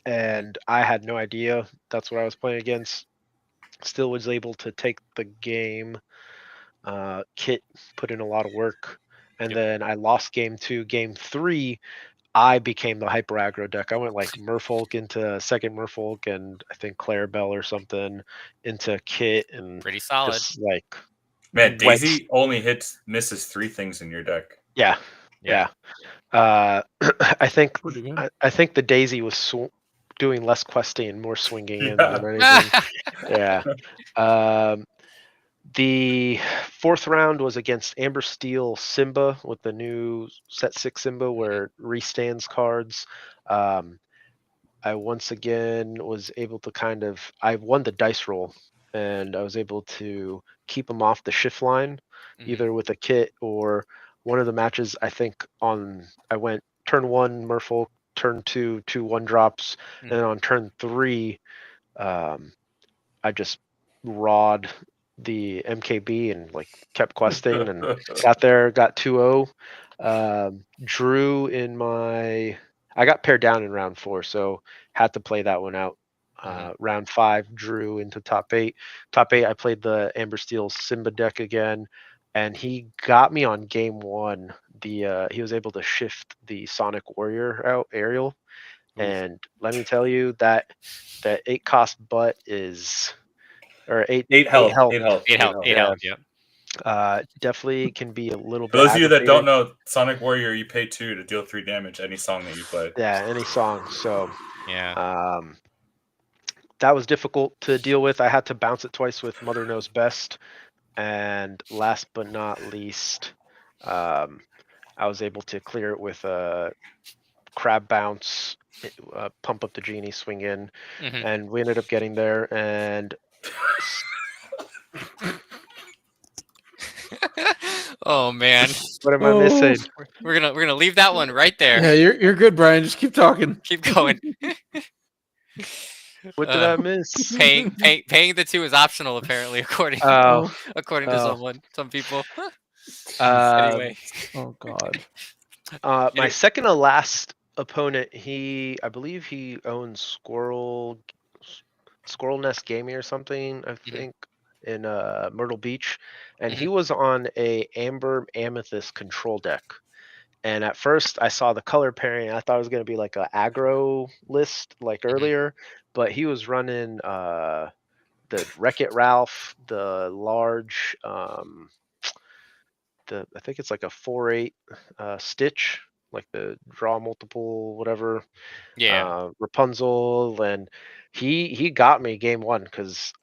and I had no idea that's what I was playing against. Still was able to take the game. Kit put in a lot of work, and then I lost game 2. Game 3, I became the Hyper Aggro deck. I went like Merfolk into second Merfolk, and I think Clarabelle or something into Kit, and pretty solid. Just, like, man, Daisy only misses 3 things in your deck. Yeah. I think the Daisy was doing less questing and more swinging in than anything. Yeah. The 4th round was against Amber Steel Simba with the new set 6 Simba, where it restands cards. I once again was able to I won the dice roll, and I was able to keep them off the shift line, either with a Kit or one of the matches. I think I went turn 1 Merfolk, turn 2 2 1-drops, and then on turn 3, I just rawed the MKB and like kept questing and got 2-0. Drew I got paired down in round 4, so had to play that one out. Round 5, drew into top 8. Top 8, I played the Amber Steel Simba deck again, and he got me on game 1. He was able to shift the Sonic Warrior out, Ariel. And let me tell you that 8 cost butt is, or 8 health. Yeah. Definitely can be a little bit. For those of you that don't know, Sonic Warrior, you pay 2 to deal 3 damage any song that you play. Yeah, any song. So yeah, that was difficult to deal with. I had to bounce it twice with Mother Knows Best, and last but not least, I was able to clear it with a Crab Bounce pump up the genie, swing in, Mhm. and we ended up getting there. And Oh man, what am I Oh. missing? we're gonna leave that one right there. Yeah, you're good, Brian. Just keep talking. Keep going. What did I miss? Paying the 2 is optional, apparently, according Oh, to some people. anyway, Anyway, Oh God. my second to last opponent, I believe he owns Squirrel Nest Gaming or something, I think, in Myrtle Beach, and he was on a Amber Amethyst control deck. And at first, I saw the color pairing. I thought it was going to be like a aggro list, like earlier, but he was running the Wreck-It Ralph, the large, I think it's like a 4/8 Stitch, like the draw multiple, whatever. yeah. Rapunzel, and he got me game one because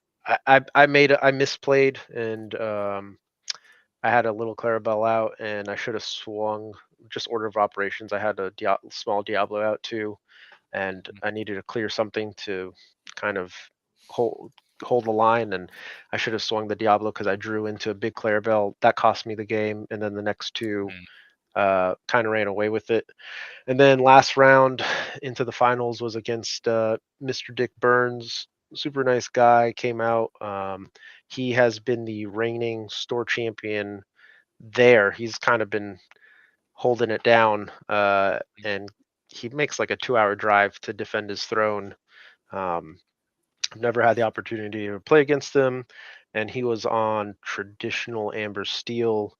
I misplayed, and I had a little Clarabelle out, and I should have swung just order of operations. I had a small Diablo out too, and I needed to clear something to kind of hold the line, and I should have swung the Diablo because I drew into a big Clarabelle. That cost me the game, and then the next two kind of ran away with it. And then last round into the finals was against Mr. Dick Burns. Super nice guy, came out. He has been the reigning store champion there. He's kind of been holding it down, and he makes like a 2-hour drive to defend his throne. I've never had the opportunity to play against him, and he was on traditional Amber Steel.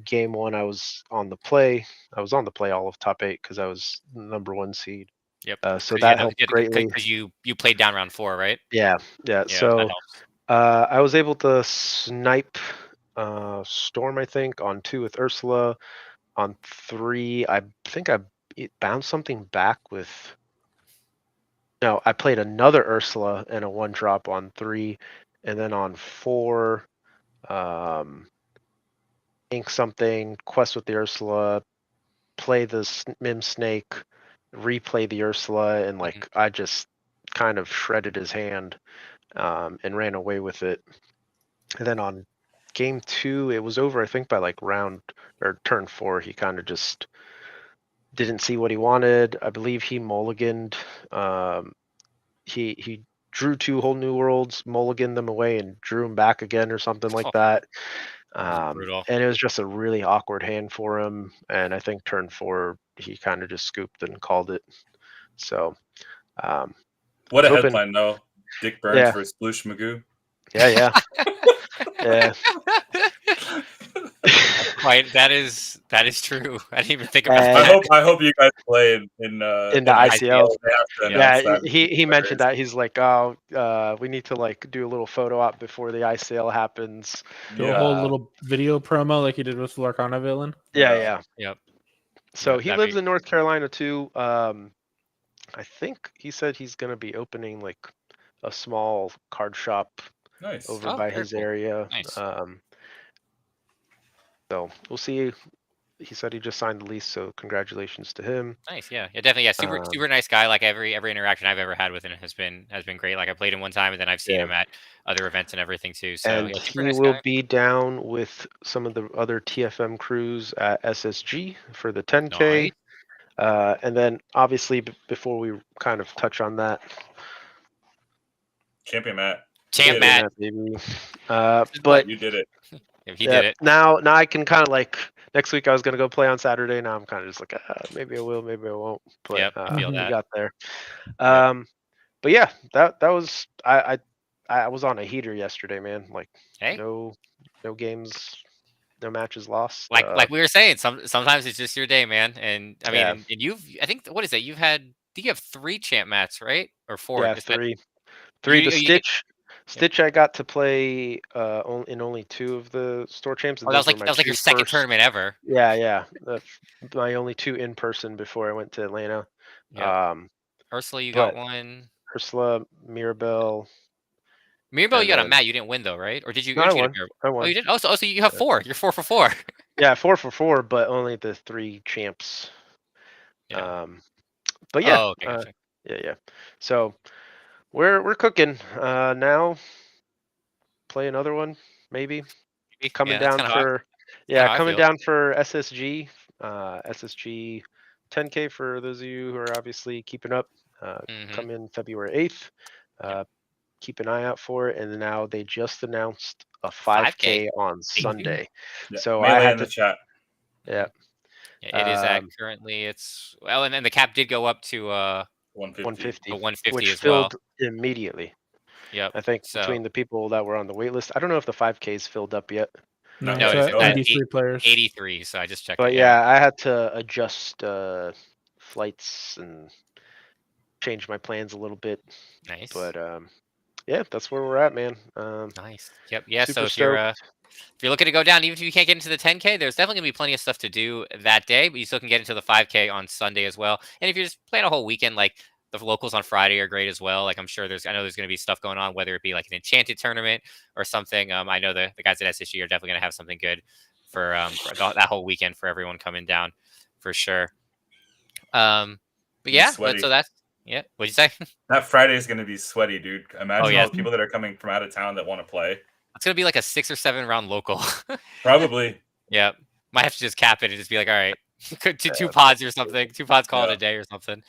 Game one, I was on the play. I was on the play all of top 8 because I was number 1 seed. Yep. So that helped greatly. Because you played down round 4, right? Yeah. Yeah, So that helps. I was able to snipe Storm, I think, on 2 with Ursula. On 3, I think I bounced something back with. No, I played another Ursula and a 1-drop on 3, and then on 4, ink something, quest with the Ursula, play the Mim Snake, replay the Ursula, and like I just kind of shredded his hand and ran away with it. And then on game 2, it was over, I think, by like round or turn 4. He kind of just didn't see what he wanted. I believe he mulliganed. He drew 2 whole new worlds, mulliganed them away, and drew them back again or something like that. Brutal. And it was just a really awkward hand for him. And I think turn 4, he kind of just scooped and called it. So, what a headline, though. Dick Burns versus Sploosh Magoo. Yeah. Right, that is true. I didn't even think about that. I hope you guys play in the ICL. Yeah, he mentioned that. He's like, oh, we need to like do a little photo op before the ICL happens. Do a whole little video promo like he did with the Larcana villain. Yeah. Yep. So he lives in North Carolina too. I think he said he's going to be opening like a small card shop over by his area. Nice. So we'll see. He said he just signed the lease, so congratulations to him. Nice, yeah, definitely, yeah. Super nice guy. Like every interaction I've ever had with him has been great. Like I played him one time, and then I've seen him at other events and everything too. So and he will be down with some of the other TFM crews at SSG for the 10K. Nice. And then obviously before we kind of touch on that, Champion Matt, baby. But you did it. If he did it. Now I can kind of like next week I was gonna go play on Saturday. Now I'm kind of just like maybe I will, maybe I won't. But I feel that. We got there. But yeah, that was I was on a heater yesterday, man. Like no games, no matches lost. Like we were saying, sometimes it's just your day, man. And I mean, and I think what is it? You have 3 champ mats, right? Or 4? Yeah, 3. 3 the Stitch I got to play in only 2 of the store champs. And that was like your second tournament ever. Yeah. That's my only 2 in person before I went to Atlanta. Yeah. Ursula, you got one. Ursula, Mirabelle. You got a mat. You didn't win though, right? Or did you? No, I won. Oh, you did. Oh, so you have 4. You're 4 for 4. Yeah, 4 for 4, but only the 3 champs. Yeah. But yeah, Oh, okay, gotcha. yeah. So we're cooking now. Play another one, maybe. Coming Yeah, that's down kind of how for I coming feel. down for SSG. SSG 10K for those of you who are obviously keeping up. Come in February 8th. Keep an eye out for it. And now they just announced a 5K on Sunday. Yeah, So Melee I had in the to chat. Yeah. It is at currently it's well, and then the cap did go up to 150. 150 which as well. filled immediately. Yep. I think So between the people that were on the wait list, I don't know if the 5K's filled up yet. No, No, it's it's at 83 players. 83. So I just checked. But it, yeah, I had to adjust flights and change my plans a little bit. Nice. But yeah, that's where we're at, man. Nice. Yep. Yeah. Super So if you're stoked. if you're looking to go down, even if you can't get into the 10K, there's definitely gonna be plenty of stuff to do that day, but you still can get into the 5K on Sunday as well. And if you're just playing a whole weekend, like the locals on Friday are great as well. Like I'm sure I know there's gonna be stuff going on, whether it be like an enchanted tournament or something. I know the guys at SSG are definitely gonna have something good for that whole weekend for everyone coming down for sure. But yeah, so that's What'd you say? That Friday is going to be sweaty, dude. Imagine all the yes. people that are coming from out of town that want to play. It's gonna be like a 6 or 7 round local. Probably. Yeah, might have to just cap it and just be like, all right, two pods or something. 2 pods call it a day or something.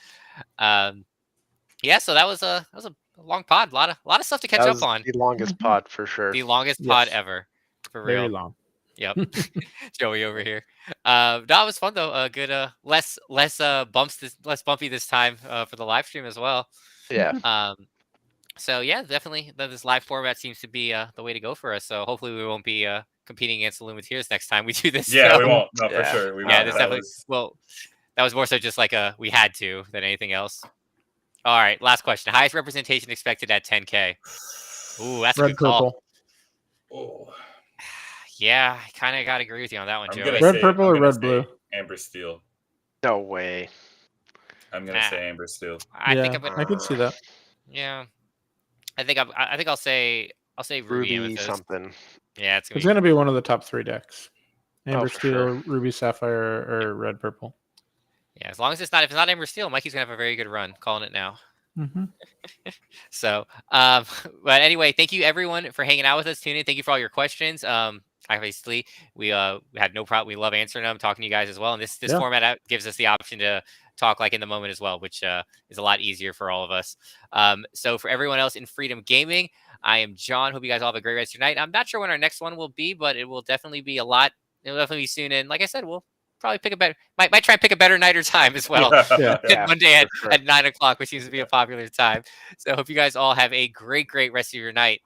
Yeah, so that was a long pod. A lot of stuff to catch up on. The longest pod for sure. The longest pod ever, for real. Very long. Yep. Joey over here. No, it was fun though. Good. Less bumpy this time for the live stream as well. Yeah. So yeah, definitely this live format seems to be the way to go for us. So hopefully we won't be competing against the Lumineers next time we do this. Yeah, so. we won't. No, for sure. We yeah, won't. this definitely. Well, that was more so just like we had to than anything else. All right, last question. Highest representation expected at 10K. Ooh, that's a good call. Oh. Yeah, I kind of got to agree with you on that one, Joey. Red, purple, or red, blue? Amber Steel. No way. I'm gonna say Amber Steel. I could see that. Yeah, I think I'll say Ruby something. Yeah, it's gonna be one of the top 3 decks. Amber Steel, sure. Ruby Sapphire, or red purple. Yeah, as long as if it's not Amber Steel, Mikey's gonna have a very good run. Calling it now. So, but anyway, thank you everyone for hanging out with us, tuning in. Thank you for all your questions. Obviously, we had no problem. We love answering them, talking to you guys as well. And this format gives us the option to talk like in the moment as well, which is a lot easier for all of us. So for everyone else in Freedom Gaming, I am John. Hope you guys all have a great rest of your night. I'm not sure when our next one will be, but it will definitely be it'll definitely be soon. And like I said, we'll probably pick a better, might try and pick a better night or time as well. Monday at 9 o'clock, which seems to be a popular time. So I hope you guys all have a great rest of your night.